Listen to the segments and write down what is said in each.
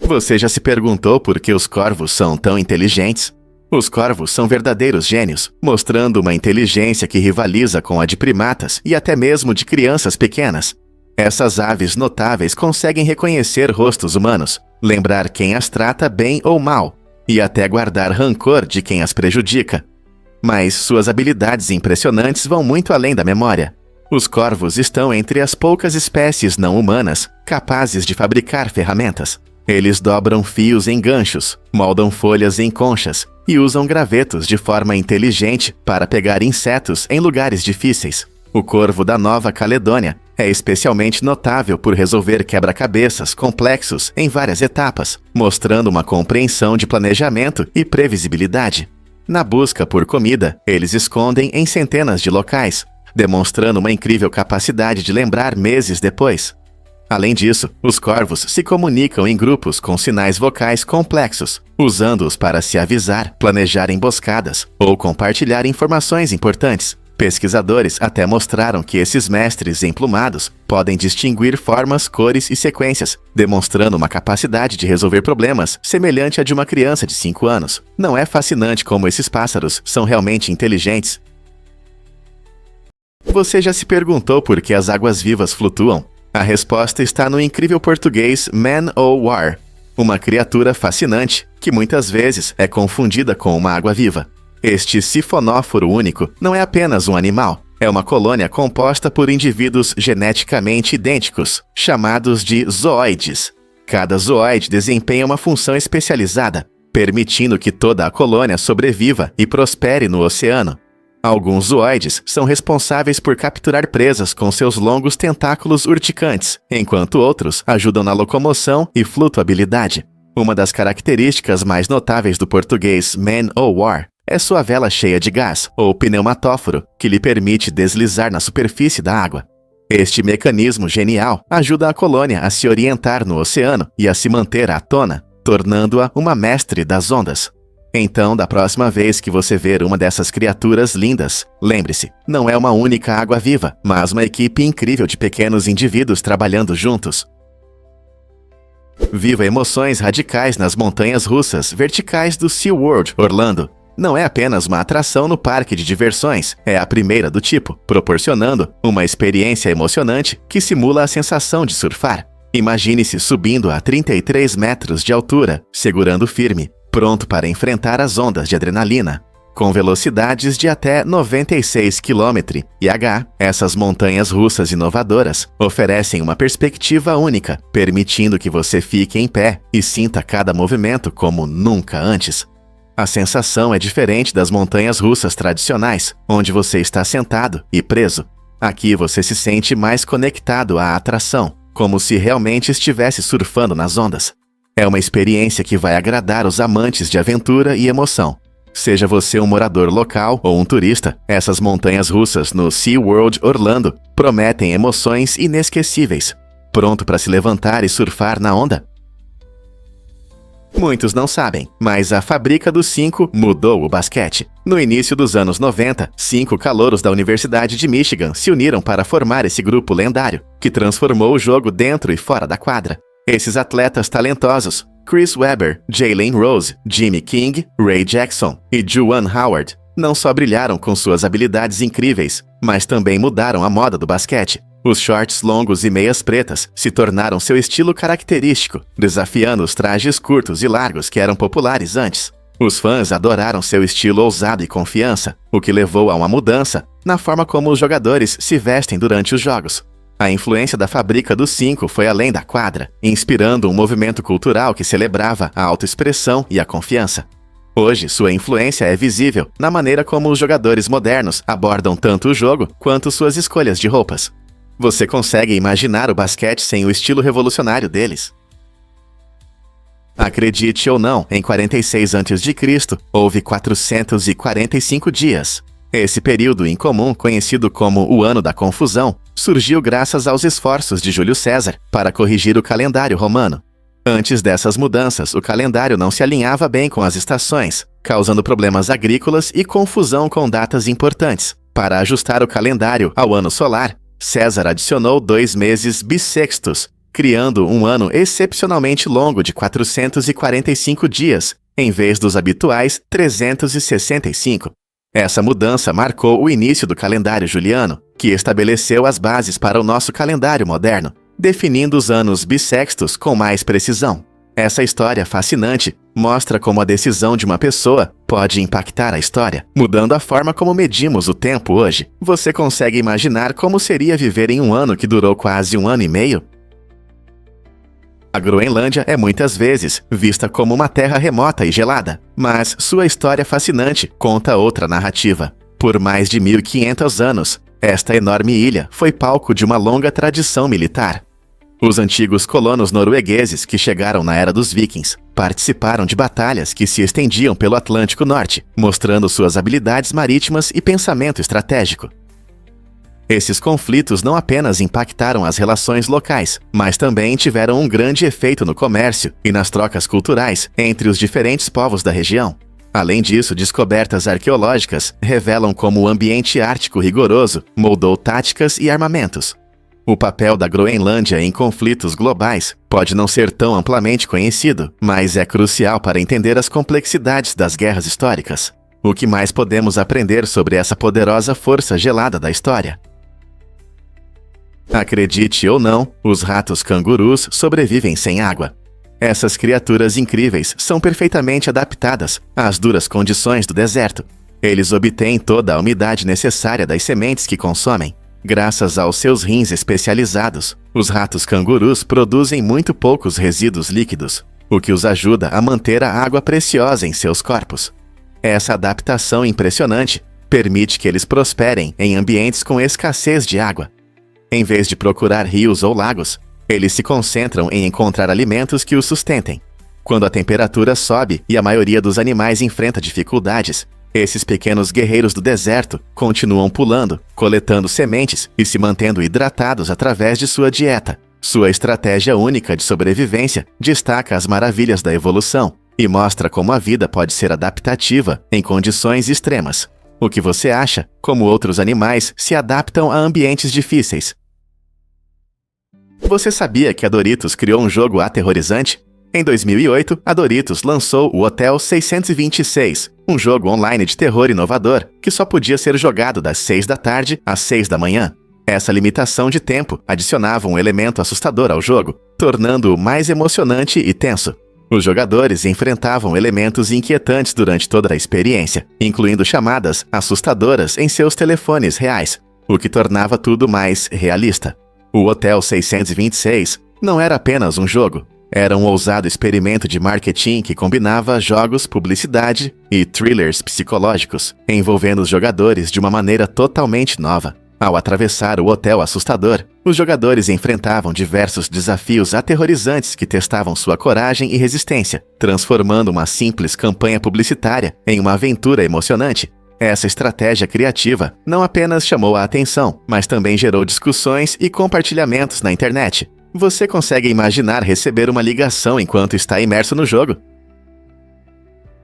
Você já se perguntou por que os corvos são tão inteligentes? Os corvos são verdadeiros gênios, mostrando uma inteligência que rivaliza com a de primatas e até mesmo de crianças pequenas. Essas aves notáveis conseguem reconhecer rostos humanos, lembrar quem as trata bem ou mal, e até guardar rancor de quem as prejudica. Mas suas habilidades impressionantes vão muito além da memória. Os corvos estão entre as poucas espécies não humanas capazes de fabricar ferramentas. Eles dobram fios em ganchos, moldam folhas em conchas e usam gravetos de forma inteligente para pegar insetos em lugares difíceis. O corvo da Nova Caledônia é especialmente notável por resolver quebra-cabeças complexos em várias etapas, mostrando uma compreensão de planejamento e previsibilidade. Na busca por comida, eles escondem em centenas de locais, demonstrando uma incrível capacidade de lembrar meses depois. Além disso, os corvos se comunicam em grupos com sinais vocais complexos, usando-os para se avisar, planejar emboscadas ou compartilhar informações importantes. Pesquisadores até mostraram que esses mestres emplumados podem distinguir formas, cores e sequências, demonstrando uma capacidade de resolver problemas semelhante à de uma criança de 5 anos. Não é fascinante como esses pássaros são realmente inteligentes? Você já se perguntou por que as águas-vivas flutuam? A resposta está no incrível português man-o-war, uma criatura fascinante que muitas vezes é confundida com uma água-viva. Este sifonóforo único não é apenas um animal, é uma colônia composta por indivíduos geneticamente idênticos, chamados de zooides. Cada zooide desempenha uma função especializada, permitindo que toda a colônia sobreviva e prospere no oceano. Alguns zooides são responsáveis por capturar presas com seus longos tentáculos urticantes, enquanto outros ajudam na locomoção e flutuabilidade. Uma das características mais notáveis do português man-o-war é sua vela cheia de gás, ou pneumatóforo, que lhe permite deslizar na superfície da água. Este mecanismo genial ajuda a colônia a se orientar no oceano e a se manter à tona, tornando-a uma mestre das ondas. Então, da próxima vez que você ver uma dessas criaturas lindas, lembre-se, não é uma única água-viva, mas uma equipe incrível de pequenos indivíduos trabalhando juntos. Viva emoções radicais nas montanhas russas verticais do SeaWorld Orlando. Não é apenas uma atração no parque de diversões, é a primeira do tipo, proporcionando uma experiência emocionante que simula a sensação de surfar. Imagine-se subindo a 33 metros de altura, segurando firme, pronto para enfrentar as ondas de adrenalina. Com velocidades de até 96 km/h, essas montanhas russas inovadoras oferecem uma perspectiva única, permitindo que você fique em pé e sinta cada movimento como nunca antes. A sensação é diferente das montanhas russas tradicionais, onde você está sentado e preso. Aqui você se sente mais conectado à atração, como se realmente estivesse surfando nas ondas. É uma experiência que vai agradar os amantes de aventura e emoção. Seja você um morador local ou um turista, essas montanhas russas no SeaWorld Orlando prometem emoções inesquecíveis. Pronto para se levantar e surfar na onda? Muitos não sabem, mas a Fábrica dos 5 mudou o basquete. No início dos anos 90, 5 calouros da Universidade de Michigan se uniram para formar esse grupo lendário, que transformou o jogo dentro e fora da quadra. Esses atletas talentosos, Chris Webber, Jalen Rose, Jimmy King, Ray Jackson e Juwan Howard, não só brilharam com suas habilidades incríveis, mas também mudaram a moda do basquete. Os shorts longos e meias pretas se tornaram seu estilo característico, desafiando os trajes curtos e largos que eram populares antes. Os fãs adoraram seu estilo ousado e confiança, o que levou a uma mudança na forma como os jogadores se vestem durante os jogos. A influência da Fábrica dos 5 foi além da quadra, inspirando um movimento cultural que celebrava a autoexpressão e a confiança. Hoje, sua influência é visível na maneira como os jogadores modernos abordam tanto o jogo quanto suas escolhas de roupas. Você consegue imaginar o basquete sem o estilo revolucionário deles? Acredite ou não, em 46 a.C., houve 445 dias. Esse período incomum, conhecido como o Ano da Confusão, surgiu graças aos esforços de Júlio César para corrigir o calendário romano. Antes dessas mudanças, o calendário não se alinhava bem com as estações, causando problemas agrícolas e confusão com datas importantes. Para ajustar o calendário ao ano solar, César adicionou 2 meses bissextos, criando um ano excepcionalmente longo de 445 dias, em vez dos habituais 365. Essa mudança marcou o início do calendário juliano, que estabeleceu as bases para o nosso calendário moderno, definindo os anos bissextos com mais precisão. Essa história fascinante mostra como a decisão de uma pessoa pode impactar a história, mudando a forma como medimos o tempo hoje. Você consegue imaginar como seria viver em um ano que durou quase um ano e meio? A Groenlândia é muitas vezes vista como uma terra remota e gelada, mas sua história fascinante conta outra narrativa. Por mais de 1500 anos, esta enorme ilha foi palco de uma longa tradição militar. Os antigos colonos noruegueses que chegaram na era dos vikings participaram de batalhas que se estendiam pelo Atlântico Norte, mostrando suas habilidades marítimas e pensamento estratégico. Esses conflitos não apenas impactaram as relações locais, mas também tiveram um grande efeito no comércio e nas trocas culturais entre os diferentes povos da região. Além disso, descobertas arqueológicas revelam como o ambiente ártico rigoroso moldou táticas e armamentos. O papel da Groenlândia em conflitos globais pode não ser tão amplamente conhecido, mas é crucial para entender as complexidades das guerras históricas. O que mais podemos aprender sobre essa poderosa força gelada da história? Acredite ou não, os ratos cangurus sobrevivem sem água. Essas criaturas incríveis são perfeitamente adaptadas às duras condições do deserto. Eles obtêm toda a umidade necessária das sementes que consomem. Graças aos seus rins especializados, os ratos cangurus produzem muito poucos resíduos líquidos, o que os ajuda a manter a água preciosa em seus corpos. Essa adaptação impressionante permite que eles prosperem em ambientes com escassez de água. Em vez de procurar rios ou lagos, eles se concentram em encontrar alimentos que os sustentem. Quando a temperatura sobe e a maioria dos animais enfrenta dificuldades, esses pequenos guerreiros do deserto continuam pulando, coletando sementes e se mantendo hidratados através de sua dieta. Sua estratégia única de sobrevivência destaca as maravilhas da evolução e mostra como a vida pode ser adaptativa em condições extremas. O que você acha? Como outros animais se adaptam a ambientes difíceis? Você sabia que a Doritos criou um jogo aterrorizante? Em 2008, a Doritos lançou o Hotel 626, um jogo online de terror inovador que só podia ser jogado das 6 da tarde às 6 da manhã. Essa limitação de tempo adicionava um elemento assustador ao jogo, tornando-o mais emocionante e tenso. Os jogadores enfrentavam elementos inquietantes durante toda a experiência, incluindo chamadas assustadoras em seus telefones reais, o que tornava tudo mais realista. O Hotel 626 não era apenas um jogo. Era um ousado experimento de marketing que combinava jogos, publicidade e thrillers psicológicos, envolvendo os jogadores de uma maneira totalmente nova. Ao atravessar o hotel assustador, os jogadores enfrentavam diversos desafios aterrorizantes que testavam sua coragem e resistência, transformando uma simples campanha publicitária em uma aventura emocionante. Essa estratégia criativa não apenas chamou a atenção, mas também gerou discussões e compartilhamentos na internet. Você consegue imaginar receber uma ligação enquanto está imerso no jogo?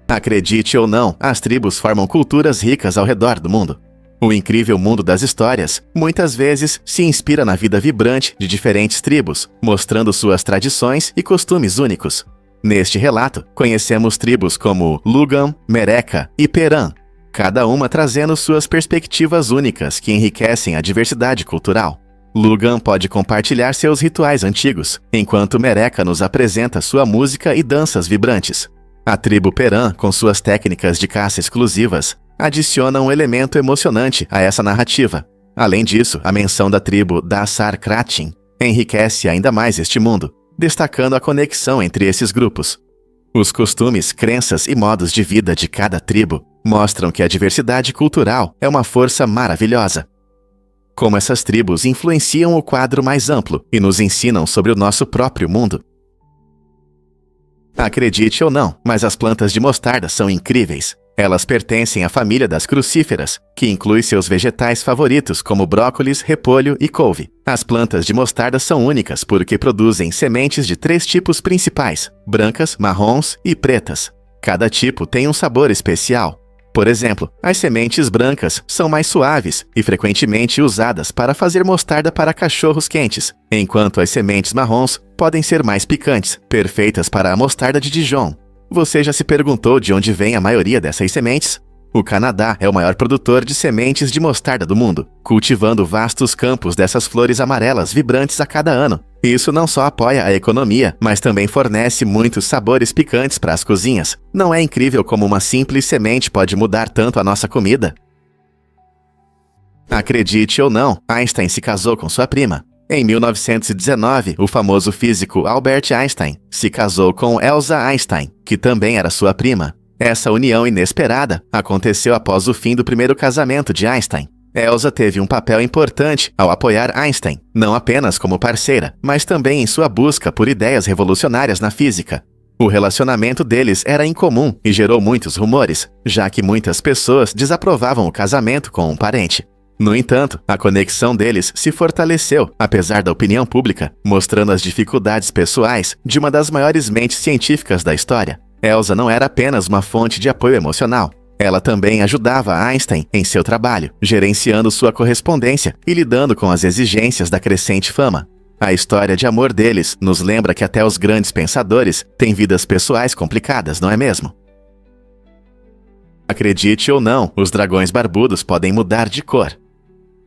Acredite ou não, as tribos formam culturas ricas ao redor do mundo. O incrível mundo das histórias muitas vezes se inspira na vida vibrante de diferentes tribos, mostrando suas tradições e costumes únicos. Neste relato, conhecemos tribos como Lugan, Mereka e Peran, cada uma trazendo suas perspectivas únicas que enriquecem a diversidade cultural. Lugan pode compartilhar seus rituais antigos, enquanto Mereka nos apresenta sua música e danças vibrantes. A tribo Peran, com suas técnicas de caça exclusivas, adiciona um elemento emocionante a essa narrativa. Além disso, a menção da tribo Dassar Kratin enriquece ainda mais este mundo, destacando a conexão entre esses grupos. Os costumes, crenças e modos de vida de cada tribo mostram que a diversidade cultural é uma força maravilhosa. Como essas tribos influenciam o quadro mais amplo e nos ensinam sobre o nosso próprio mundo. Acredite ou não, mas as plantas de mostarda são incríveis. Elas pertencem à família das crucíferas, que inclui seus vegetais favoritos como brócolis, repolho e couve. As plantas de mostarda são únicas porque produzem sementes de 3 tipos principais: brancas, marrons e pretas. Cada tipo tem um sabor especial. Por exemplo, as sementes brancas são mais suaves e frequentemente usadas para fazer mostarda para cachorros quentes, enquanto as sementes marrons podem ser mais picantes, perfeitas para a mostarda de Dijon. Você já se perguntou de onde vem a maioria dessas sementes? O Canadá é o maior produtor de sementes de mostarda do mundo, cultivando vastos campos dessas flores amarelas vibrantes a cada ano. Isso não só apoia a economia, mas também fornece muitos sabores picantes para as cozinhas. Não é incrível como uma simples semente pode mudar tanto a nossa comida? Acredite ou não, Einstein se casou com sua prima. Em 1919, o famoso físico Albert Einstein se casou com Elsa Einstein, que também era sua prima. Essa união inesperada aconteceu após o fim do primeiro casamento de Einstein. Elsa teve um papel importante ao apoiar Einstein, não apenas como parceira, mas também em sua busca por ideias revolucionárias na física. O relacionamento deles era incomum e gerou muitos rumores, já que muitas pessoas desaprovavam o casamento com um parente. No entanto, a conexão deles se fortaleceu, apesar da opinião pública, mostrando as dificuldades pessoais de uma das maiores mentes científicas da história. Elsa não era apenas uma fonte de apoio emocional. Ela também ajudava Einstein em seu trabalho, gerenciando sua correspondência e lidando com as exigências da crescente fama. A história de amor deles nos lembra que até os grandes pensadores têm vidas pessoais complicadas, não é mesmo? Acredite ou não, os dragões barbudos podem mudar de cor.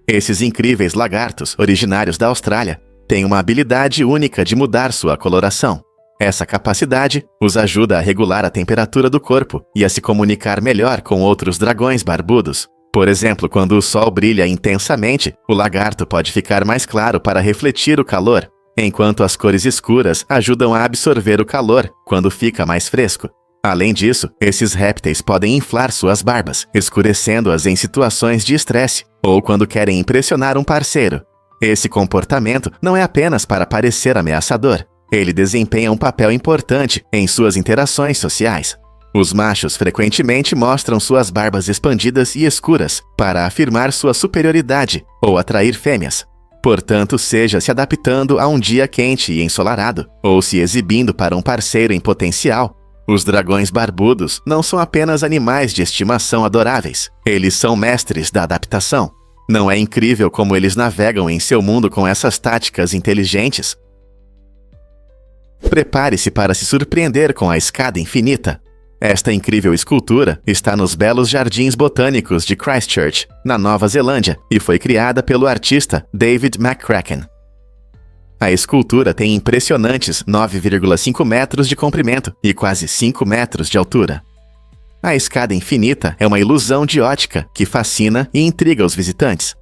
Esses incríveis lagartos, originários da Austrália, têm uma habilidade única de mudar sua coloração. Essa capacidade os ajuda a regular a temperatura do corpo e a se comunicar melhor com outros dragões barbudos. Por exemplo, quando o sol brilha intensamente, o lagarto pode ficar mais claro para refletir o calor, enquanto as cores escuras ajudam a absorver o calor quando fica mais fresco. Além disso, esses répteis podem inflar suas barbas, escurecendo-as em situações de estresse ou quando querem impressionar um parceiro. Esse comportamento não é apenas para parecer ameaçador. Ele desempenha um papel importante em suas interações sociais. Os machos frequentemente mostram suas barbas expandidas e escuras para afirmar sua superioridade ou atrair fêmeas. Portanto, seja se adaptando a um dia quente e ensolarado, ou se exibindo para um parceiro em potencial, os dragões barbudos não são apenas animais de estimação adoráveis. Eles são mestres da adaptação. Não é incrível como eles navegam em seu mundo com essas táticas inteligentes? Prepare-se para se surpreender com a escada infinita. Esta incrível escultura está nos belos jardins botânicos de Christchurch, na Nova Zelândia, e foi criada pelo artista David McCracken. A escultura tem impressionantes 9,5 metros de comprimento e quase 5 metros de altura. A escada infinita é uma ilusão de ótica que fascina e intriga os visitantes.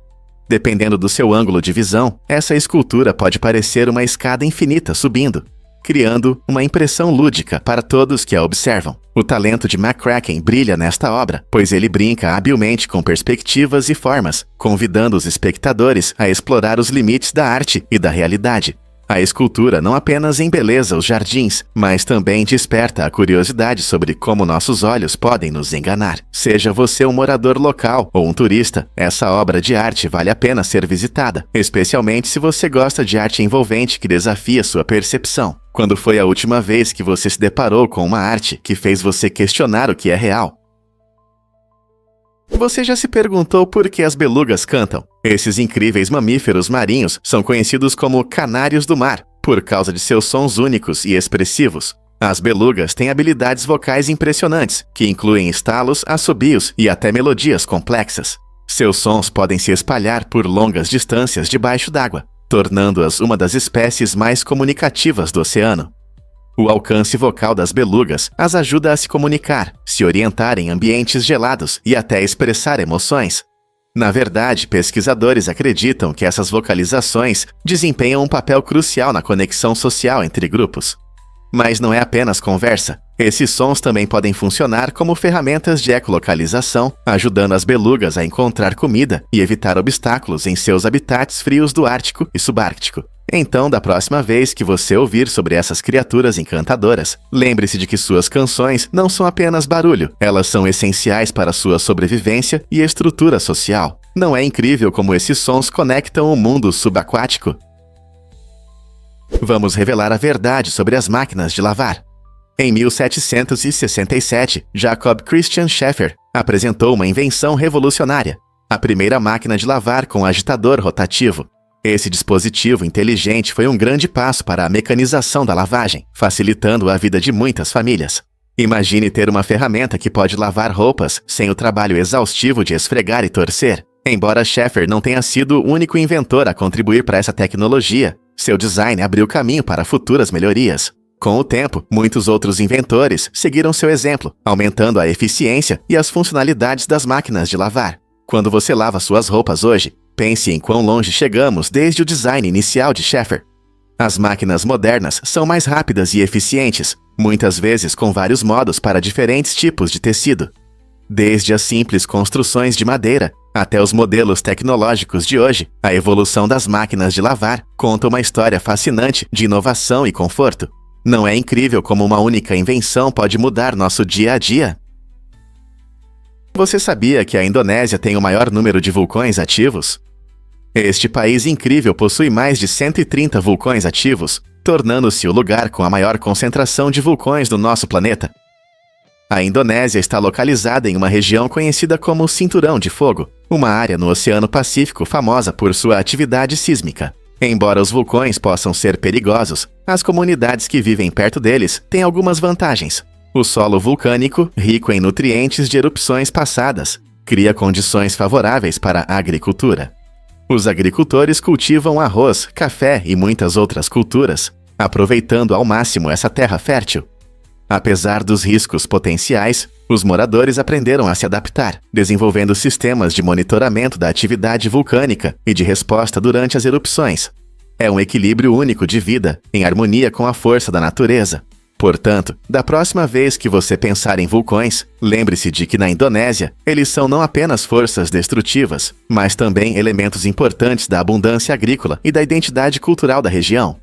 Dependendo do seu ângulo de visão, essa escultura pode parecer uma escada infinita subindo, criando uma impressão lúdica para todos que a observam. O talento de McCracken brilha nesta obra, pois ele brinca habilmente com perspectivas e formas, convidando os espectadores a explorar os limites da arte e da realidade. A escultura não apenas embeleza os jardins, mas também desperta a curiosidade sobre como nossos olhos podem nos enganar. Seja você um morador local ou um turista, essa obra de arte vale a pena ser visitada, especialmente se você gosta de arte envolvente que desafia sua percepção. Quando foi a última vez que você se deparou com uma arte que fez você questionar o que é real? Você já se perguntou por que as belugas cantam? Esses incríveis mamíferos marinhos são conhecidos como canários do mar, por causa de seus sons únicos e expressivos. As belugas têm habilidades vocais impressionantes, que incluem estalos, assobios e até melodias complexas. Seus sons podem se espalhar por longas distâncias debaixo d'água, tornando-as uma das espécies mais comunicativas do oceano. O alcance vocal das belugas as ajuda a se comunicar, se orientar em ambientes gelados e até expressar emoções. Na verdade, pesquisadores acreditam que essas vocalizações desempenham um papel crucial na conexão social entre grupos. Mas não é apenas conversa. Esses sons também podem funcionar como ferramentas de ecolocalização, ajudando as belugas a encontrar comida e evitar obstáculos em seus habitats frios do Ártico e Subártico. Então, da próxima vez que você ouvir sobre essas criaturas encantadoras, lembre-se de que suas canções não são apenas barulho, elas são essenciais para sua sobrevivência e estrutura social. Não é incrível como esses sons conectam o mundo subaquático? Vamos revelar a verdade sobre as máquinas de lavar. Em 1767, Jacob Christian Scheffer apresentou uma invenção revolucionária: a primeira máquina de lavar com agitador rotativo. Esse dispositivo inteligente foi um grande passo para a mecanização da lavagem, facilitando a vida de muitas famílias. Imagine ter uma ferramenta que pode lavar roupas sem o trabalho exaustivo de esfregar e torcer. Embora Schaefer não tenha sido o único inventor a contribuir para essa tecnologia, seu design abriu caminho para futuras melhorias. Com o tempo, muitos outros inventores seguiram seu exemplo, aumentando a eficiência e as funcionalidades das máquinas de lavar. Quando você lava suas roupas hoje, pense em quão longe chegamos desde o design inicial de Schaefer. As máquinas modernas são mais rápidas e eficientes, muitas vezes com vários modos para diferentes tipos de tecido. Desde as simples construções de madeira até os modelos tecnológicos de hoje, a evolução das máquinas de lavar conta uma história fascinante de inovação e conforto. Não é incrível como uma única invenção pode mudar nosso dia a dia? Você sabia que a Indonésia tem o maior número de vulcões ativos? Este país incrível possui mais de 130 vulcões ativos, tornando-se o lugar com a maior concentração de vulcões do nosso planeta. A Indonésia está localizada em uma região conhecida como Cinturão de Fogo, uma área no Oceano Pacífico famosa por sua atividade sísmica. Embora os vulcões possam ser perigosos, as comunidades que vivem perto deles têm algumas vantagens. O solo vulcânico, rico em nutrientes de erupções passadas, cria condições favoráveis para a agricultura. Os agricultores cultivam arroz, café e muitas outras culturas, aproveitando ao máximo essa terra fértil. Apesar dos riscos potenciais, os moradores aprenderam a se adaptar, desenvolvendo sistemas de monitoramento da atividade vulcânica e de resposta durante as erupções. É um equilíbrio único de vida, em harmonia com a força da natureza. Portanto, da próxima vez que você pensar em vulcões, lembre-se de que na Indonésia, eles são não apenas forças destrutivas, mas também elementos importantes da abundância agrícola e da identidade cultural da região.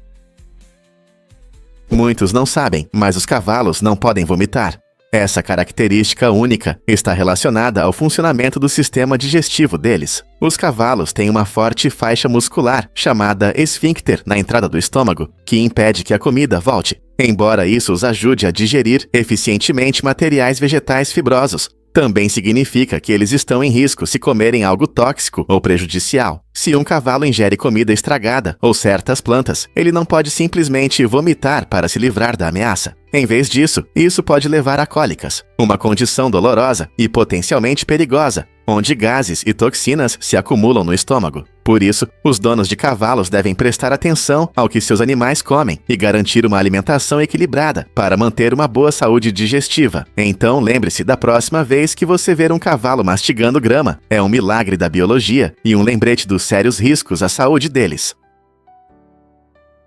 Muitos não sabem, mas os cavalos não podem vomitar. Essa característica única está relacionada ao funcionamento do sistema digestivo deles. Os cavalos têm uma forte faixa muscular, chamada esfíncter, na entrada do estômago, que impede que a comida volte, embora isso os ajude a digerir eficientemente materiais vegetais fibrosos. Também significa que eles estão em risco se comerem algo tóxico ou prejudicial. Se um cavalo ingere comida estragada ou certas plantas, ele não pode simplesmente vomitar para se livrar da ameaça. Em vez disso, isso pode levar a cólicas, uma condição dolorosa e potencialmente perigosa, onde gases e toxinas se acumulam no estômago. Por isso, os donos de cavalos devem prestar atenção ao que seus animais comem e garantir uma alimentação equilibrada para manter uma boa saúde digestiva. Então, lembre-se da próxima vez que você ver um cavalo mastigando grama. É um milagre da biologia e um lembrete dos sérios riscos à saúde deles.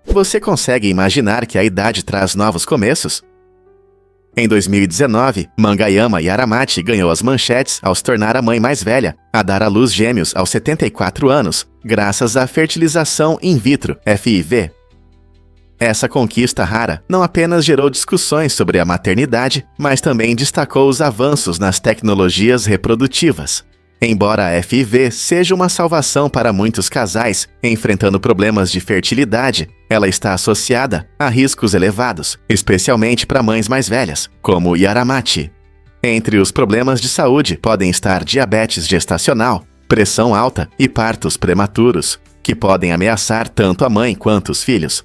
Você consegue imaginar que a idade traz novos começos? Em 2019, Mangayama Yaramati ganhou as manchetes ao se tornar a mãe mais velha a dar à luz gêmeos aos 74 anos, graças à fertilização in vitro, FIV. Essa conquista rara não apenas gerou discussões sobre a maternidade, mas também destacou os avanços nas tecnologias reprodutivas. Embora a FIV seja uma salvação para muitos casais enfrentando problemas de fertilidade, ela está associada a riscos elevados, especialmente para mães mais velhas, como Yaramati. Entre os problemas de saúde podem estar diabetes gestacional, pressão alta e partos prematuros, que podem ameaçar tanto a mãe quanto os filhos.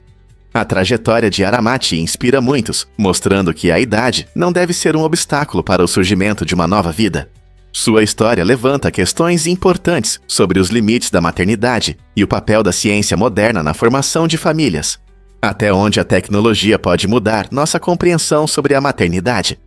A trajetória de Yaramati inspira muitos, mostrando que a idade não deve ser um obstáculo para o surgimento de uma nova vida. Sua história levanta questões importantes sobre os limites da maternidade e o papel da ciência moderna na formação de famílias. Até onde a tecnologia pode mudar nossa compreensão sobre a maternidade.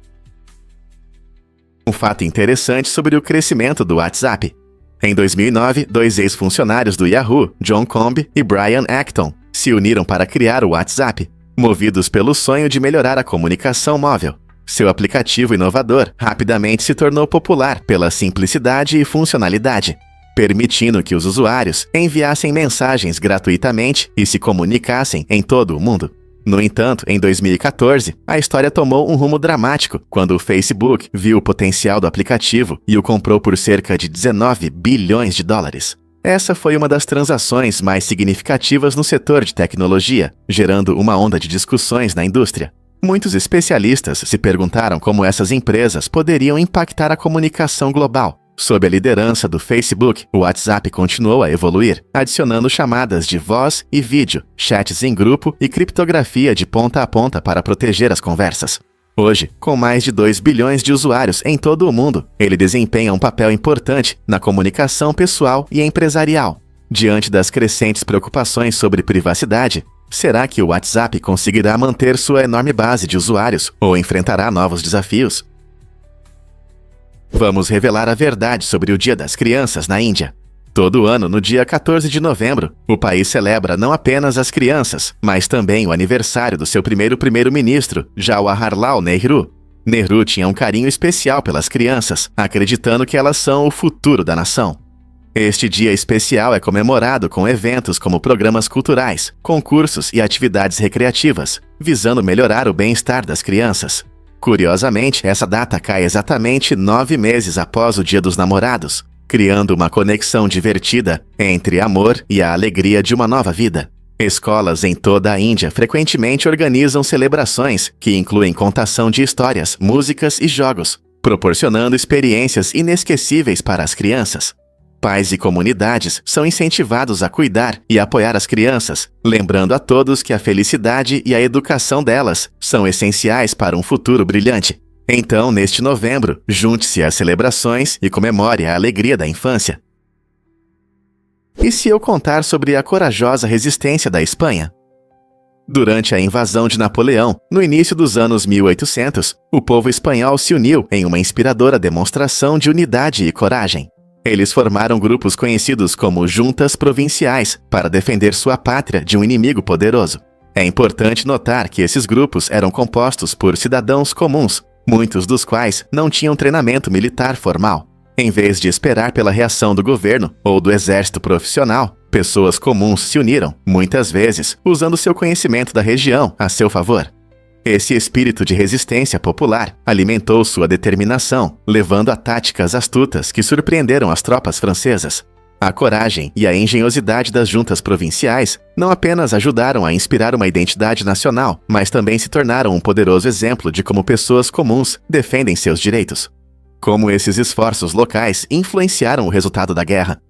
Um fato interessante sobre o crescimento do WhatsApp. Em 2009, dois ex-funcionários do Yahoo, John Combe e Brian Acton, se uniram para criar o WhatsApp, movidos pelo sonho de melhorar a comunicação móvel. Seu aplicativo inovador rapidamente se tornou popular pela simplicidade e funcionalidade, permitindo que os usuários enviassem mensagens gratuitamente e se comunicassem em todo o mundo. No entanto, em 2014, a história tomou um rumo dramático quando o Facebook viu o potencial do aplicativo e o comprou por cerca de 19 bilhões de dólares. Essa foi uma das transações mais significativas no setor de tecnologia, gerando uma onda de discussões na indústria. Muitos especialistas se perguntaram como essas empresas poderiam impactar a comunicação global. Sob a liderança do Facebook, o WhatsApp continuou a evoluir, adicionando chamadas de voz e vídeo, chats em grupo e criptografia de ponta a ponta para proteger as conversas. Hoje, com mais de 2 bilhões de usuários em todo o mundo, ele desempenha um papel importante na comunicação pessoal e empresarial. Diante das crescentes preocupações sobre privacidade, será que o WhatsApp conseguirá manter sua enorme base de usuários ou enfrentará novos desafios? Vamos revelar a verdade sobre o Dia das Crianças na Índia. Todo ano, no dia 14 de novembro, o país celebra não apenas as crianças, mas também o aniversário do seu primeiro-ministro, Jawaharlal Nehru. Nehru tinha um carinho especial pelas crianças, acreditando que elas são o futuro da nação. Este dia especial é comemorado com eventos como programas culturais, concursos e atividades recreativas, visando melhorar o bem-estar das crianças. Curiosamente, essa data cai exatamente 9 meses após o Dia dos Namorados, criando uma conexão divertida entre amor e a alegria de uma nova vida. Escolas em toda a Índia frequentemente organizam celebrações que incluem contação de histórias, músicas e jogos, proporcionando experiências inesquecíveis para as crianças. Pais e comunidades são incentivados a cuidar e apoiar as crianças, lembrando a todos que a felicidade e a educação delas são essenciais para um futuro brilhante. Então, neste novembro, junte-se às celebrações e comemore a alegria da infância. E se eu contar sobre a corajosa resistência da Espanha? Durante a invasão de Napoleão, no início dos anos 1800, o povo espanhol se uniu em uma inspiradora demonstração de unidade e coragem. Eles formaram grupos conhecidos como juntas provinciais para defender sua pátria de um inimigo poderoso. É importante notar que esses grupos eram compostos por cidadãos comuns, muitos dos quais não tinham treinamento militar formal. Em vez de esperar pela reação do governo ou do exército profissional, pessoas comuns se uniram, muitas vezes usando seu conhecimento da região a seu favor. Esse espírito de resistência popular alimentou sua determinação, levando a táticas astutas que surpreenderam as tropas francesas. A coragem e a engenhosidade das juntas provinciais não apenas ajudaram a inspirar uma identidade nacional, mas também se tornaram um poderoso exemplo de como pessoas comuns defendem seus direitos. Como esses esforços locais influenciaram o resultado da guerra.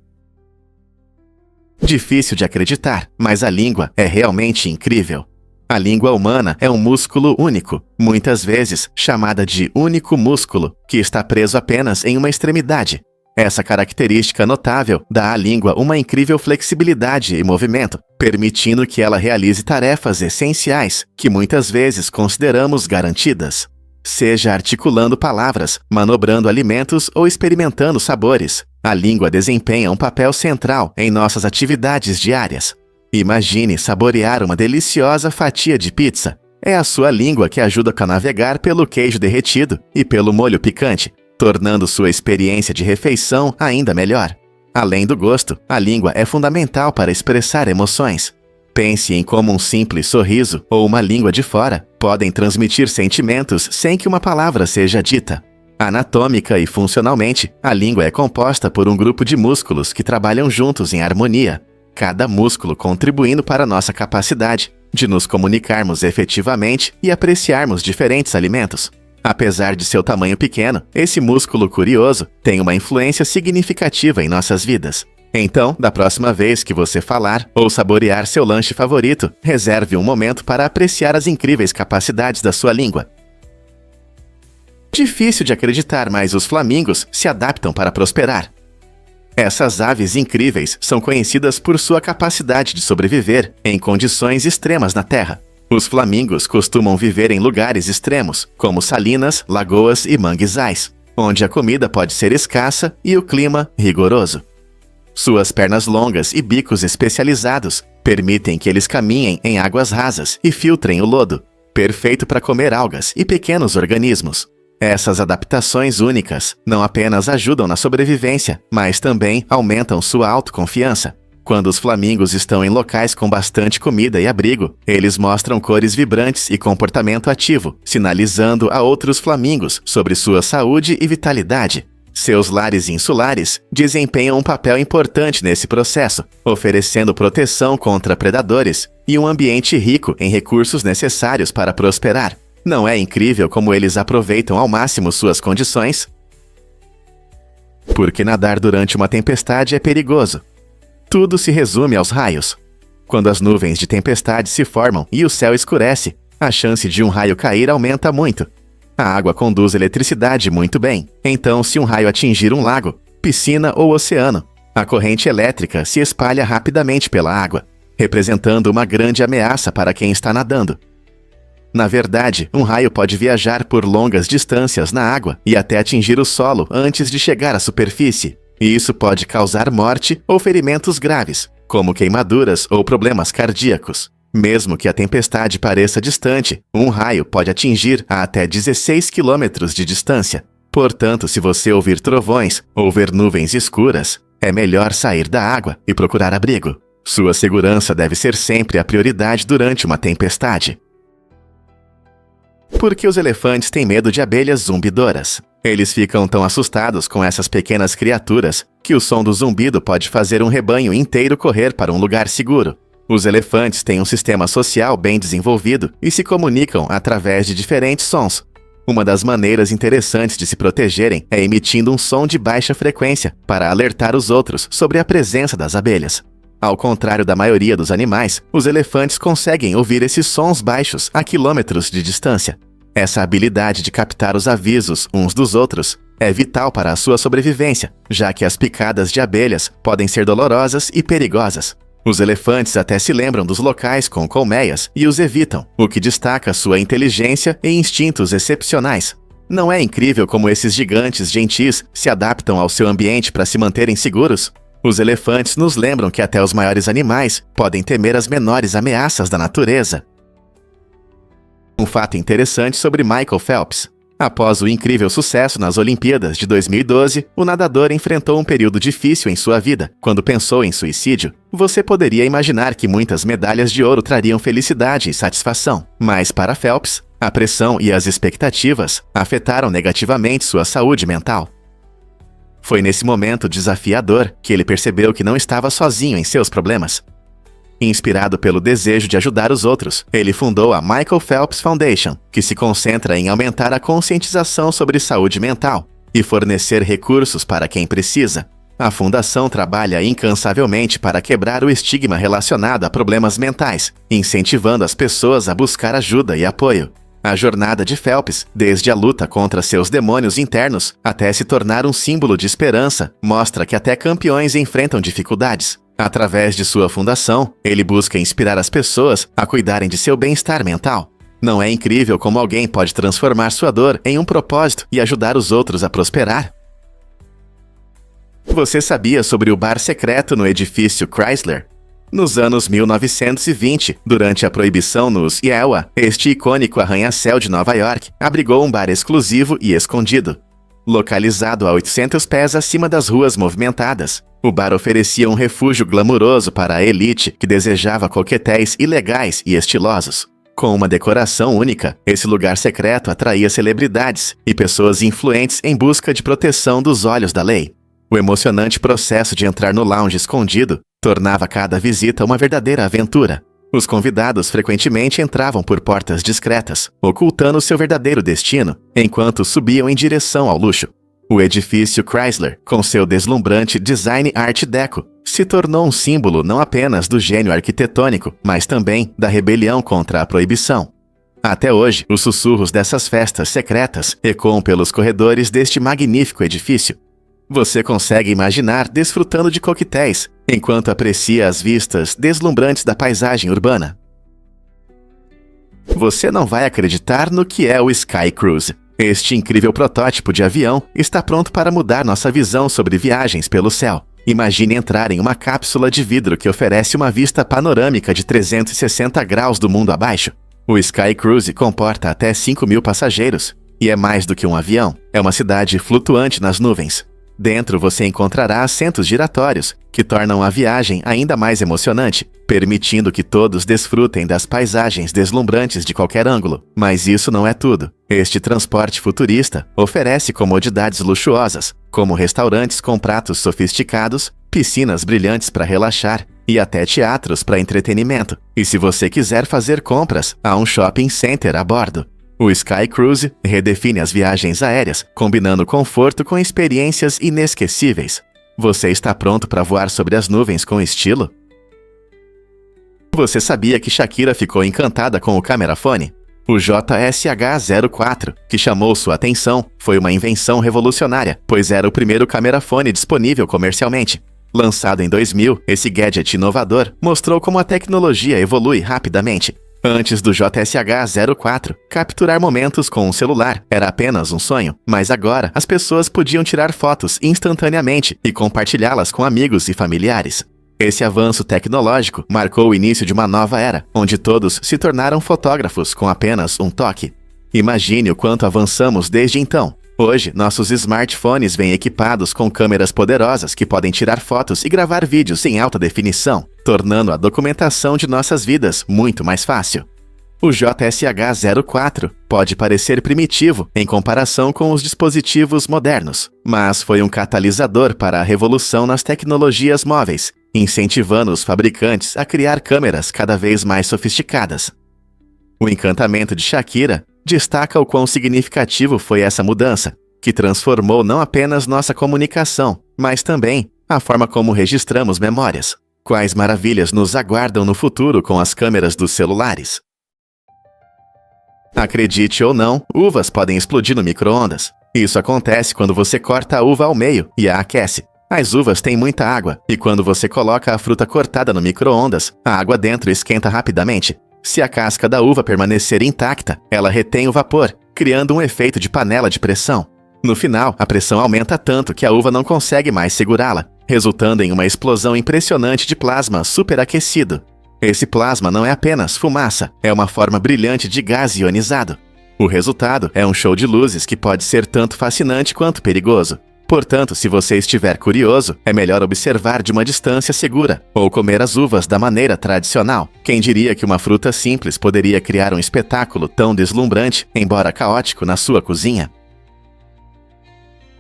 Difícil de acreditar, mas a língua é realmente incrível. A língua humana é um músculo único, muitas vezes chamada de único músculo, que está preso apenas em uma extremidade. Essa característica notável dá à língua uma incrível flexibilidade e movimento, permitindo que ela realize tarefas essenciais que muitas vezes consideramos garantidas. Seja articulando palavras, manobrando alimentos ou experimentando sabores, a língua desempenha um papel central em nossas atividades diárias. Imagine saborear uma deliciosa fatia de pizza. É a sua língua que ajuda a navegar pelo queijo derretido e pelo molho picante, tornando sua experiência de refeição ainda melhor. Além do gosto, a língua é fundamental para expressar emoções. Pense em como um simples sorriso ou uma língua de fora podem transmitir sentimentos sem que uma palavra seja dita. Anatômica e funcionalmente, a língua é composta por um grupo de músculos que trabalham juntos em harmonia, cada músculo contribuindo para nossa capacidade de nos comunicarmos efetivamente e apreciarmos diferentes alimentos. Apesar de seu tamanho pequeno, esse músculo curioso tem uma influência significativa em nossas vidas. Então, da próxima vez que você falar ou saborear seu lanche favorito, reserve um momento para apreciar as incríveis capacidades da sua língua. Difícil de acreditar, mas os flamingos se adaptam para prosperar. Essas aves incríveis são conhecidas por sua capacidade de sobreviver em condições extremas na Terra. Os flamingos costumam viver em lugares extremos, como salinas, lagoas e manguezais, onde a comida pode ser escassa e o clima rigoroso. Suas pernas longas e bicos especializados permitem que eles caminhem em águas rasas e filtrem o lodo, perfeito para comer algas e pequenos organismos. Essas adaptações únicas não apenas ajudam na sobrevivência, mas também aumentam sua autoconfiança. Quando os flamingos estão em locais com bastante comida e abrigo, eles mostram cores vibrantes e comportamento ativo, sinalizando a outros flamingos sobre sua saúde e vitalidade. Seus lares insulares desempenham um papel importante nesse processo, oferecendo proteção contra predadores e um ambiente rico em recursos necessários para prosperar. Não é incrível como eles aproveitam ao máximo suas condições? Porque nadar durante uma tempestade é perigoso. Tudo se resume aos raios. Quando as nuvens de tempestade se formam e o céu escurece, a chance de um raio cair aumenta muito. A água conduz eletricidade muito bem, então se um raio atingir um lago, piscina ou oceano, a corrente elétrica se espalha rapidamente pela água, representando uma grande ameaça para quem está nadando. Na verdade, um raio pode viajar por longas distâncias na água e até atingir o solo antes de chegar à superfície, e isso pode causar morte ou ferimentos graves, como queimaduras ou problemas cardíacos. Mesmo que a tempestade pareça distante, um raio pode atingir a até 16 quilômetros de distância. Portanto, se você ouvir trovões ou ver nuvens escuras, é melhor sair da água e procurar abrigo. Sua segurança deve ser sempre a prioridade durante uma tempestade. Por que os elefantes têm medo de abelhas zumbidoras? Eles ficam tão assustados com essas pequenas criaturas que o som do zumbido pode fazer um rebanho inteiro correr para um lugar seguro. Os elefantes têm um sistema social bem desenvolvido e se comunicam através de diferentes sons. Uma das maneiras interessantes de se protegerem é emitindo um som de baixa frequência para alertar os outros sobre a presença das abelhas. Ao contrário da maioria dos animais, os elefantes conseguem ouvir esses sons baixos a quilômetros de distância. Essa habilidade de captar os avisos uns dos outros é vital para a sua sobrevivência, já que as picadas de abelhas podem ser dolorosas e perigosas. Os elefantes até se lembram dos locais com colmeias e os evitam, o que destaca sua inteligência e instintos excepcionais. Não é incrível como esses gigantes gentis se adaptam ao seu ambiente para se manterem seguros? Os elefantes nos lembram que até os maiores animais podem temer as menores ameaças da natureza. Um fato interessante sobre Michael Phelps. Após o incrível sucesso nas Olimpíadas de 2012, o nadador enfrentou um período difícil em sua vida. Quando pensou em suicídio, você poderia imaginar que muitas medalhas de ouro trariam felicidade e satisfação. Mas para Phelps, a pressão e as expectativas afetaram negativamente sua saúde mental. Foi nesse momento desafiador que ele percebeu que não estava sozinho em seus problemas. Inspirado pelo desejo de ajudar os outros, ele fundou a Michael Phelps Foundation, que se concentra em aumentar a conscientização sobre saúde mental e fornecer recursos para quem precisa. A fundação trabalha incansavelmente para quebrar o estigma relacionado a problemas mentais, incentivando as pessoas a buscar ajuda e apoio. A jornada de Phelps, desde a luta contra seus demônios internos até se tornar um símbolo de esperança, mostra que até campeões enfrentam dificuldades. Através de sua fundação, ele busca inspirar as pessoas a cuidarem de seu bem-estar mental. Não é incrível como alguém pode transformar sua dor em um propósito e ajudar os outros a prosperar? Você sabia sobre o bar secreto no edifício Chrysler? Nos anos 1920, durante a proibição nos Iowa, este icônico arranha-céu de Nova York abrigou um bar exclusivo e escondido. Localizado a 800 pés acima das ruas movimentadas, o bar oferecia um refúgio glamuroso para a elite que desejava coquetéis ilegais e estilosos. Com uma decoração única, esse lugar secreto atraía celebridades e pessoas influentes em busca de proteção dos olhos da lei. O emocionante processo de entrar no lounge escondido tornava cada visita uma verdadeira aventura. Os convidados frequentemente entravam por portas discretas, ocultando seu verdadeiro destino, enquanto subiam em direção ao luxo. O edifício Chrysler, com seu deslumbrante design Art Deco, se tornou um símbolo não apenas do gênio arquitetônico, mas também da rebelião contra a proibição. Até hoje, os sussurros dessas festas secretas ecoam pelos corredores deste magnífico edifício. Você consegue imaginar desfrutando de coquetéis, enquanto aprecia as vistas deslumbrantes da paisagem urbana. Você não vai acreditar no que é o Sky Cruise. Este incrível protótipo de avião está pronto para mudar nossa visão sobre viagens pelo céu. Imagine entrar em uma cápsula de vidro que oferece uma vista panorâmica de 360 graus do mundo abaixo. O Sky Cruise comporta até 5.000 passageiros e é mais do que um avião. É uma cidade flutuante nas nuvens. Dentro você encontrará assentos giratórios, que tornam a viagem ainda mais emocionante, permitindo que todos desfrutem das paisagens deslumbrantes de qualquer ângulo. Mas isso não é tudo. Este transporte futurista oferece comodidades luxuosas, como restaurantes com pratos sofisticados, piscinas brilhantes para relaxar e até teatros para entretenimento. E se você quiser fazer compras, há um shopping center a bordo. O Sky Cruise redefine as viagens aéreas, combinando conforto com experiências inesquecíveis. Você está pronto para voar sobre as nuvens com estilo? Você sabia que Shakira ficou encantada com o Camerafone? O JSH-04, que chamou sua atenção, foi uma invenção revolucionária, pois era o primeiro Camerafone disponível comercialmente. Lançado em 2000, esse gadget inovador mostrou como a tecnologia evolui rapidamente. Antes do JSH-04, capturar momentos com um celular era apenas um sonho, mas agora as pessoas podiam tirar fotos instantaneamente e compartilhá-las com amigos e familiares. Esse avanço tecnológico marcou o início de uma nova era, onde todos se tornaram fotógrafos com apenas um toque. Imagine o quanto avançamos desde então. Hoje, nossos smartphones vêm equipados com câmeras poderosas que podem tirar fotos e gravar vídeos em alta definição, tornando a documentação de nossas vidas muito mais fácil. O JSH-04 pode parecer primitivo em comparação com os dispositivos modernos, mas foi um catalisador para a revolução nas tecnologias móveis, incentivando os fabricantes a criar câmeras cada vez mais sofisticadas. O encantamento de Shakira destaca o quão significativo foi essa mudança, que transformou não apenas nossa comunicação, mas também a forma como registramos memórias. Quais maravilhas nos aguardam no futuro com as câmeras dos celulares? Acredite ou não, uvas podem explodir no micro-ondas. Isso acontece quando você corta a uva ao meio e a aquece. As uvas têm muita água, e quando você coloca a fruta cortada no micro-ondas, a água dentro esquenta rapidamente. Se a casca da uva permanecer intacta, ela retém o vapor, criando um efeito de panela de pressão. No final, a pressão aumenta tanto que a uva não consegue mais segurá-la, resultando em uma explosão impressionante de plasma superaquecido. Esse plasma não é apenas fumaça, é uma forma brilhante de gás ionizado. O resultado é um show de luzes que pode ser tanto fascinante quanto perigoso. Portanto, se você estiver curioso, é melhor observar de uma distância segura ou comer as uvas da maneira tradicional. Quem diria que uma fruta simples poderia criar um espetáculo tão deslumbrante, embora caótico, na sua cozinha?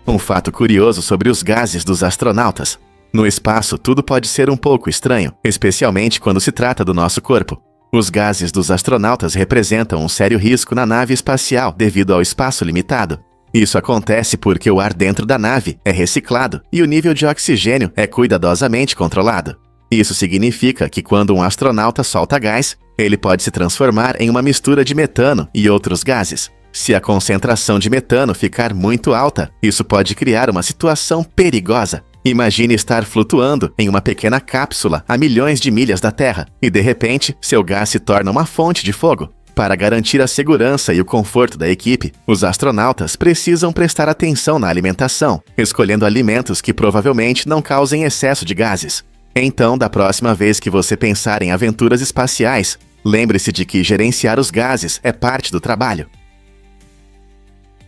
Um fato curioso sobre os gases dos astronautas. No espaço, tudo pode ser um pouco estranho, especialmente quando se trata do nosso corpo. Os gases dos astronautas representam um sério risco na nave espacial devido ao espaço limitado. Isso acontece porque o ar dentro da nave é reciclado e o nível de oxigênio é cuidadosamente controlado. Isso significa que quando um astronauta solta gás, ele pode se transformar em uma mistura de metano e outros gases. Se a concentração de metano ficar muito alta, isso pode criar uma situação perigosa. Imagine estar flutuando em uma pequena cápsula a milhões de milhas da Terra e, de repente, seu gás se torna uma fonte de fogo. Para garantir a segurança e o conforto da equipe, os astronautas precisam prestar atenção na alimentação, escolhendo alimentos que provavelmente não causem excesso de gases. Então, da próxima vez que você pensar em aventuras espaciais, lembre-se de que gerenciar os gases é parte do trabalho.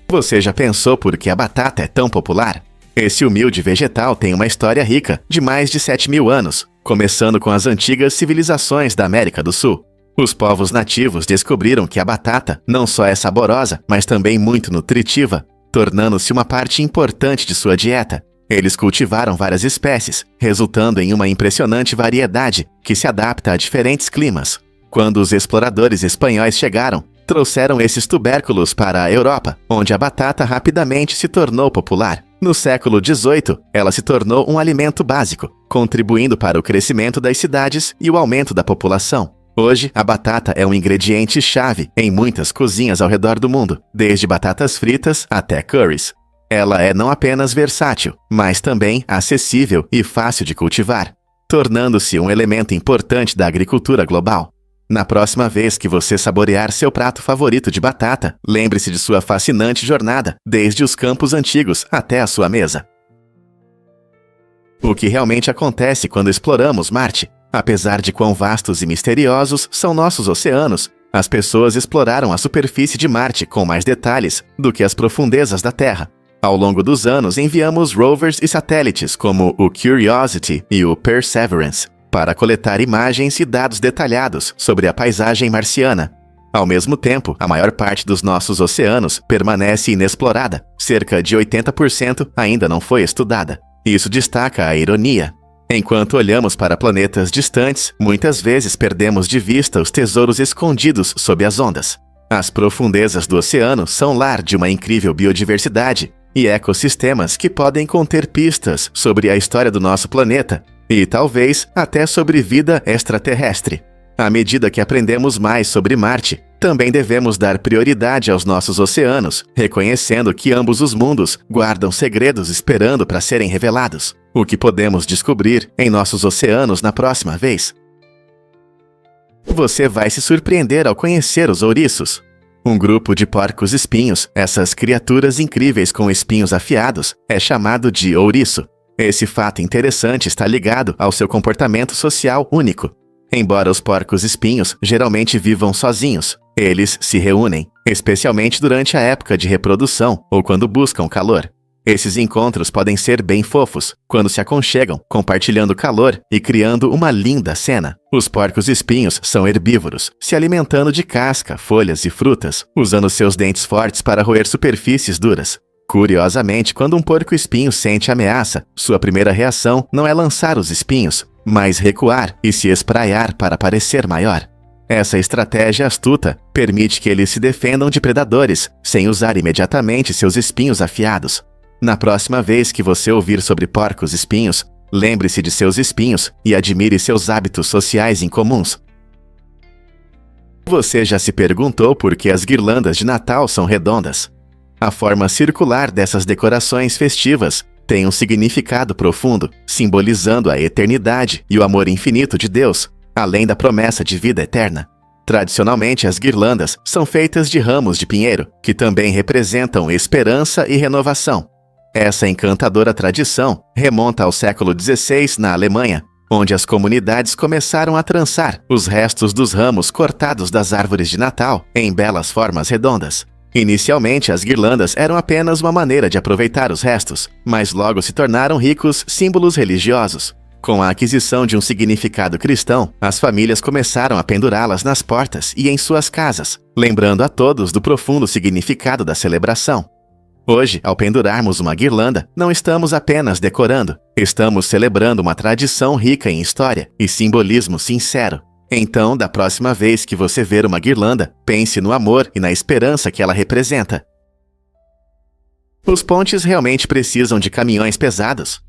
Você já pensou por que a batata é tão popular? Esse humilde vegetal tem uma história rica, de mais de 7.000 anos, começando com as antigas civilizações da América do Sul. Os povos nativos descobriram que a batata não só é saborosa, mas também muito nutritiva, tornando-se uma parte importante de sua dieta. Eles cultivaram várias espécies, resultando em uma impressionante variedade que se adapta a diferentes climas. Quando os exploradores espanhóis chegaram, trouxeram esses tubérculos para a Europa, onde a batata rapidamente se tornou popular. No século XVIII, ela se tornou um alimento básico, contribuindo para o crescimento das cidades e o aumento da população. Hoje, a batata é um ingrediente-chave em muitas cozinhas ao redor do mundo, desde batatas fritas até curries. Ela é não apenas versátil, mas também acessível e fácil de cultivar, tornando-se um elemento importante da agricultura global. Na próxima vez que você saborear seu prato favorito de batata, lembre-se de sua fascinante jornada, desde os campos antigos até a sua mesa. O que realmente acontece quando exploramos Marte? Apesar de quão vastos e misteriosos são nossos oceanos, as pessoas exploraram a superfície de Marte com mais detalhes do que as profundezas da Terra. Ao longo dos anos, enviamos rovers e satélites como o Curiosity e o Perseverance para coletar imagens e dados detalhados sobre a paisagem marciana. Ao mesmo tempo, a maior parte dos nossos oceanos permanece inexplorada. Cerca de 80% ainda não foi estudada. Isso destaca a ironia. Enquanto olhamos para planetas distantes, muitas vezes perdemos de vista os tesouros escondidos sob as ondas. As profundezas do oceano são lar de uma incrível biodiversidade e ecossistemas que podem conter pistas sobre a história do nosso planeta e talvez até sobre vida extraterrestre. À medida que aprendemos mais sobre Marte, também devemos dar prioridade aos nossos oceanos, reconhecendo que ambos os mundos guardam segredos esperando para serem revelados. O que podemos descobrir em nossos oceanos na próxima vez? Você vai se surpreender ao conhecer os ouriços. Um grupo de porcos-espinhos, essas criaturas incríveis com espinhos afiados, é chamado de ouriço. Esse fato interessante está ligado ao seu comportamento social único. Embora os porcos-espinhos geralmente vivam sozinhos, eles se reúnem, especialmente durante a época de reprodução ou quando buscam calor. Esses encontros podem ser bem fofos, quando se aconchegam, compartilhando calor e criando uma linda cena. Os porcos-espinhos são herbívoros, se alimentando de casca, folhas e frutas, usando seus dentes fortes para roer superfícies duras. Curiosamente, quando um porco-espinho sente ameaça, sua primeira reação não é lançar os espinhos, mas recuar e se espraiar para parecer maior. Essa estratégia astuta permite que eles se defendam de predadores, sem usar imediatamente seus espinhos afiados. Na próxima vez que você ouvir sobre porcos-espinhos, lembre-se de seus espinhos e admire seus hábitos sociais incomuns. Você já se perguntou por que as guirlandas de Natal são redondas? A forma circular dessas decorações festivas tem um significado profundo, simbolizando a eternidade e o amor infinito de Deus, além da promessa de vida eterna. Tradicionalmente, as guirlandas são feitas de ramos de pinheiro, que também representam esperança e renovação. Essa encantadora tradição remonta ao século XVI na Alemanha, onde as comunidades começaram a trançar os restos dos ramos cortados das árvores de Natal em belas formas redondas. Inicialmente, as guirlandas eram apenas uma maneira de aproveitar os restos, mas logo se tornaram ricos símbolos religiosos. Com a aquisição de um significado cristão, as famílias começaram a pendurá-las nas portas e em suas casas, lembrando a todos do profundo significado da celebração. Hoje, ao pendurarmos uma guirlanda, não estamos apenas decorando, estamos celebrando uma tradição rica em história e simbolismo sincero. Então, da próxima vez que você ver uma guirlanda, pense no amor e na esperança que ela representa. Os pontes realmente precisam de caminhões pesados.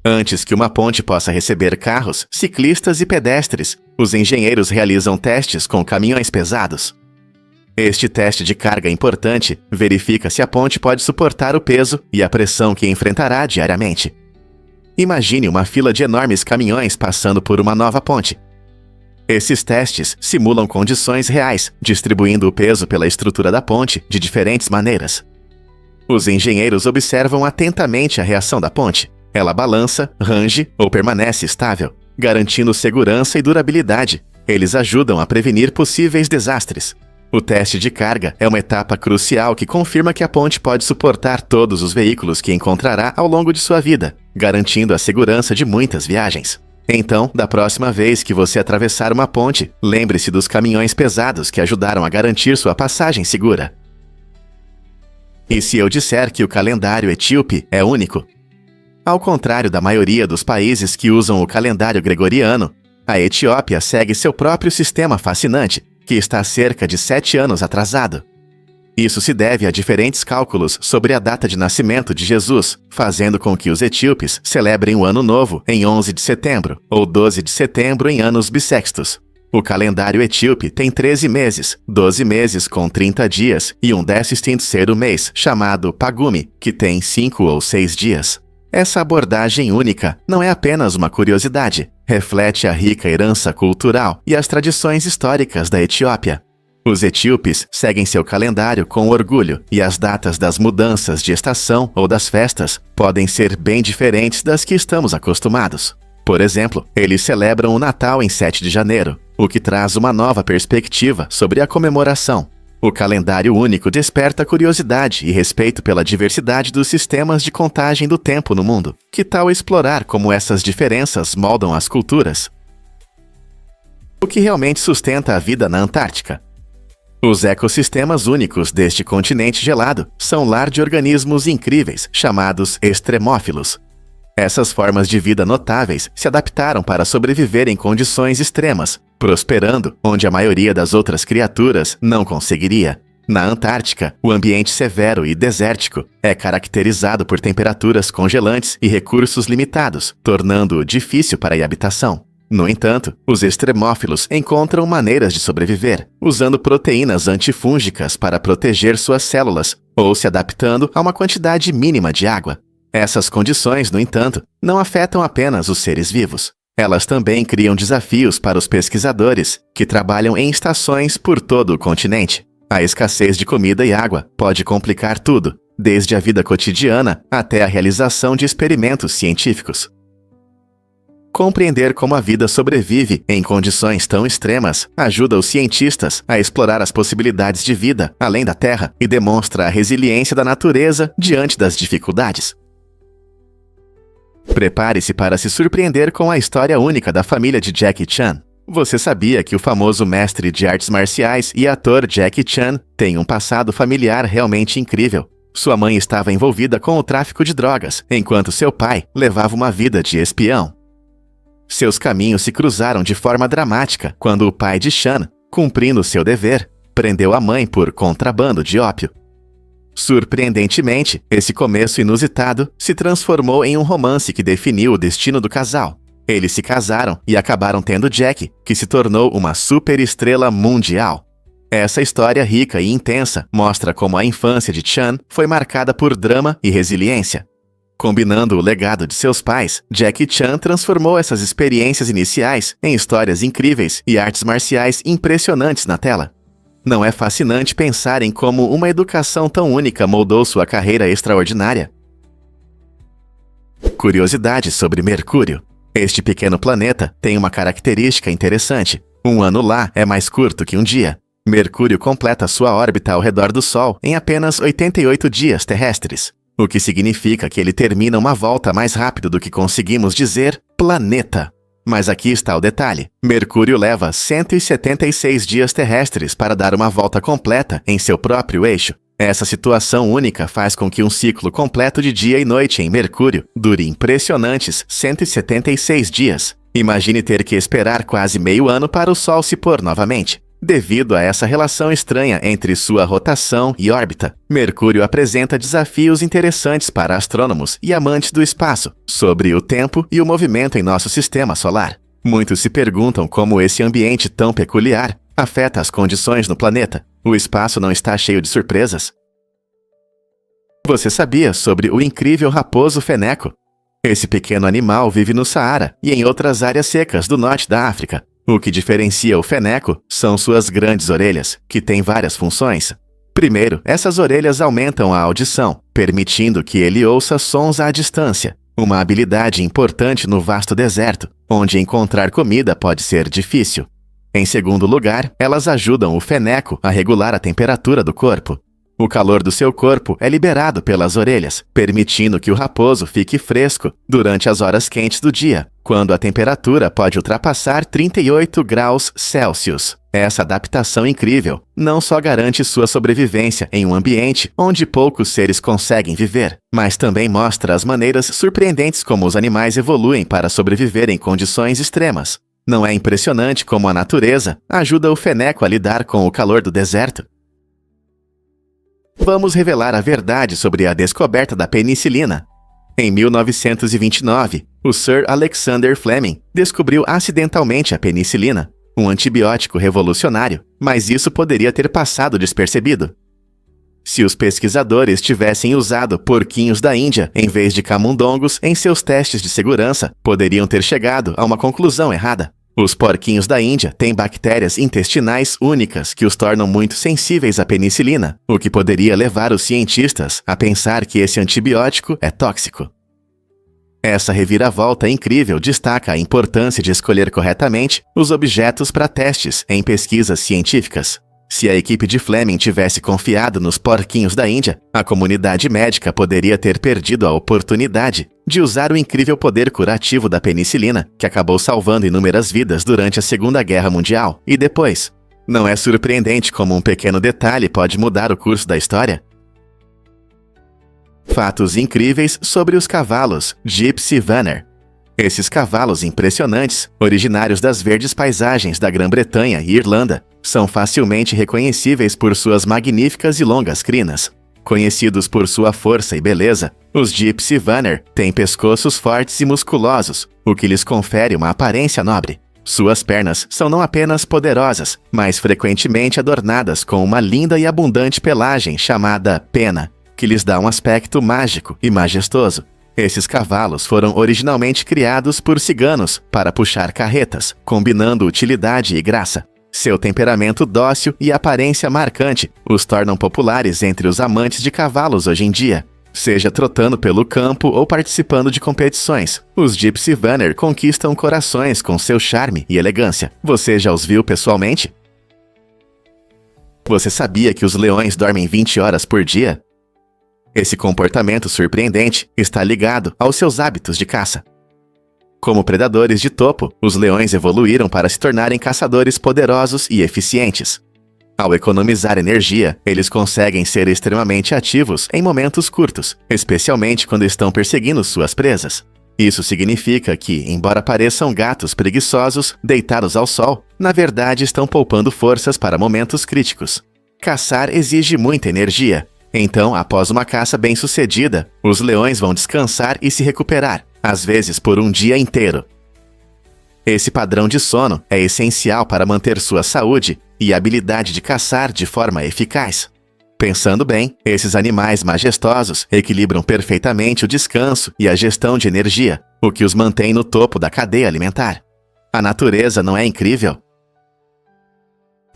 Antes que uma ponte possa receber carros, ciclistas e pedestres, os engenheiros realizam testes com caminhões pesados. Este teste de carga importante verifica se a ponte pode suportar o peso e a pressão que enfrentará diariamente. Imagine uma fila de enormes caminhões passando por uma nova ponte. Esses testes simulam condições reais, distribuindo o peso pela estrutura da ponte de diferentes maneiras. Os engenheiros observam atentamente a reação da ponte. Ela balança, range ou permanece estável, garantindo segurança e durabilidade. Eles ajudam a prevenir possíveis desastres. O teste de carga é uma etapa crucial que confirma que a ponte pode suportar todos os veículos que encontrará ao longo de sua vida, garantindo a segurança de muitas viagens. Então, da próxima vez que você atravessar uma ponte, lembre-se dos caminhões pesados que ajudaram a garantir sua passagem segura. E se eu disser que o calendário etíope é único? Ao contrário da maioria dos países que usam o calendário gregoriano, a Etiópia segue seu próprio sistema fascinante, que está cerca de 7 anos atrasado. Isso se deve a diferentes cálculos sobre a data de nascimento de Jesus, fazendo com que os etíopes celebrem o Ano Novo em 11 de setembro, ou 12 de setembro em anos bissextos. O calendário etíope tem 13 meses, 12 meses com 30 dias e um 13º mês, chamado Pagumi, que tem 5 ou 6 dias. Essa abordagem única não é apenas uma curiosidade, reflete a rica herança cultural e as tradições históricas da Etiópia. Os etíopes seguem seu calendário com orgulho e as datas das mudanças de estação ou das festas podem ser bem diferentes das que estamos acostumados. Por exemplo, eles celebram o Natal em 7 de janeiro, o que traz uma nova perspectiva sobre a comemoração. O calendário único desperta curiosidade e respeito pela diversidade dos sistemas de contagem do tempo no mundo. Que tal explorar como essas diferenças moldam as culturas? O que realmente sustenta a vida na Antártica? Os ecossistemas únicos deste continente gelado são lar de organismos incríveis, chamados extremófilos. Essas formas de vida notáveis se adaptaram para sobreviver em condições extremas, prosperando onde a maioria das outras criaturas não conseguiria. Na Antártica, o ambiente severo e desértico é caracterizado por temperaturas congelantes e recursos limitados, tornando-o difícil para a habitação. No entanto, os extremófilos encontram maneiras de sobreviver, usando proteínas antifúngicas para proteger suas células ou se adaptando a uma quantidade mínima de água. Essas condições, no entanto, não afetam apenas os seres vivos. Elas também criam desafios para os pesquisadores, que trabalham em estações por todo o continente. A escassez de comida e água pode complicar tudo, desde a vida cotidiana até a realização de experimentos científicos. Compreender como a vida sobrevive em condições tão extremas ajuda os cientistas a explorar as possibilidades de vida além da Terra e demonstra a resiliência da natureza diante das dificuldades. Prepare-se para se surpreender com a história única da família de Jackie Chan. Você sabia que o famoso mestre de artes marciais e ator Jackie Chan tem um passado familiar realmente incrível? Sua mãe estava envolvida com o tráfico de drogas, enquanto seu pai levava uma vida de espião. Seus caminhos se cruzaram de forma dramática quando o pai de Chan, cumprindo seu dever, prendeu a mãe por contrabando de ópio. Surpreendentemente, esse começo inusitado se transformou em um romance que definiu o destino do casal. Eles se casaram e acabaram tendo Jack, que se tornou uma superestrela mundial. Essa história rica e intensa mostra como a infância de Chan foi marcada por drama e resiliência. Combinando o legado de seus pais, Jackie Chan transformou essas experiências iniciais em histórias incríveis e artes marciais impressionantes na tela. Não é fascinante pensar em como uma educação tão única moldou sua carreira extraordinária? Curiosidade sobre Mercúrio. Este pequeno planeta tem uma característica interessante. Um ano lá é mais curto que um dia. Mercúrio completa sua órbita ao redor do Sol em apenas 88 dias terrestres, o que significa que ele termina uma volta mais rápido do que conseguimos dizer planeta. Mas aqui está o detalhe. Mercúrio leva 176 dias terrestres para dar uma volta completa em seu próprio eixo. Essa situação única faz com que um ciclo completo de dia e noite em Mercúrio dure impressionantes 176 dias. Imagine ter que esperar quase meio ano para o Sol se pôr novamente. Devido a essa relação estranha entre sua rotação e órbita, Mercúrio apresenta desafios interessantes para astrônomos e amantes do espaço sobre o tempo e o movimento em nosso sistema solar. Muitos se perguntam como esse ambiente tão peculiar afeta as condições no planeta. O espaço não está cheio de surpresas? Você sabia sobre o incrível raposo feneco? Esse pequeno animal vive no Saara e em outras áreas secas do norte da África. O que diferencia o feneco são suas grandes orelhas, que têm várias funções. Primeiro, essas orelhas aumentam a audição, permitindo que ele ouça sons à distância, uma habilidade importante no vasto deserto, onde encontrar comida pode ser difícil. Em segundo lugar, elas ajudam o feneco a regular a temperatura do corpo. O calor do seu corpo é liberado pelas orelhas, permitindo que o raposo fique fresco durante as horas quentes do dia, quando a temperatura pode ultrapassar 38 graus Celsius. Essa adaptação incrível não só garante sua sobrevivência em um ambiente onde poucos seres conseguem viver, mas também mostra as maneiras surpreendentes como os animais evoluem para sobreviver em condições extremas. Não é impressionante como a natureza ajuda o feneco a lidar com o calor do deserto? Vamos revelar a verdade sobre a descoberta da penicilina. Em 1929, o Sir Alexander Fleming descobriu acidentalmente a penicilina, um antibiótico revolucionário, mas isso poderia ter passado despercebido. Se os pesquisadores tivessem usado porquinhos da Índia em vez de camundongos em seus testes de segurança, poderiam ter chegado a uma conclusão errada. Os porquinhos da Índia têm bactérias intestinais únicas que os tornam muito sensíveis à penicilina, o que poderia levar os cientistas a pensar que esse antibiótico é tóxico. Essa reviravolta incrível destaca a importância de escolher corretamente os objetos para testes em pesquisas científicas. Se a equipe de Fleming tivesse confiado nos porquinhos da Índia, a comunidade médica poderia ter perdido a oportunidade de usar o incrível poder curativo da penicilina, que acabou salvando inúmeras vidas durante a Segunda Guerra Mundial e depois. Não é surpreendente como um pequeno detalhe pode mudar o curso da história? Fatos incríveis sobre os cavalos Gypsy Vanner. Esses cavalos impressionantes, originários das verdes paisagens da Grã-Bretanha e Irlanda, são facilmente reconhecíveis por suas magníficas e longas crinas. Conhecidos por sua força e beleza, os Gypsy Vanner têm pescoços fortes e musculosos, o que lhes confere uma aparência nobre. Suas pernas são não apenas poderosas, mas frequentemente adornadas com uma linda e abundante pelagem chamada pena, que lhes dá um aspecto mágico e majestoso. Esses cavalos foram originalmente criados por ciganos para puxar carretas, combinando utilidade e graça. Seu temperamento dócil e aparência marcante os tornam populares entre os amantes de cavalos hoje em dia. Seja trotando pelo campo ou participando de competições, os Gypsy Vanner conquistam corações com seu charme e elegância. Você já os viu pessoalmente? Você sabia que os leões dormem 20 horas por dia? Esse comportamento surpreendente está ligado aos seus hábitos de caça. Como predadores de topo, os leões evoluíram para se tornarem caçadores poderosos e eficientes. Ao economizar energia, eles conseguem ser extremamente ativos em momentos curtos, especialmente quando estão perseguindo suas presas. Isso significa que, embora pareçam gatos preguiçosos deitados ao sol, na verdade estão poupando forças para momentos críticos. Caçar exige muita energia. Então, após uma caça bem-sucedida, os leões vão descansar e se recuperar, às vezes por um dia inteiro. Esse padrão de sono é essencial para manter sua saúde e habilidade de caçar de forma eficaz. Pensando bem, esses animais majestosos equilibram perfeitamente o descanso e a gestão de energia, o que os mantém no topo da cadeia alimentar. A natureza não é incrível?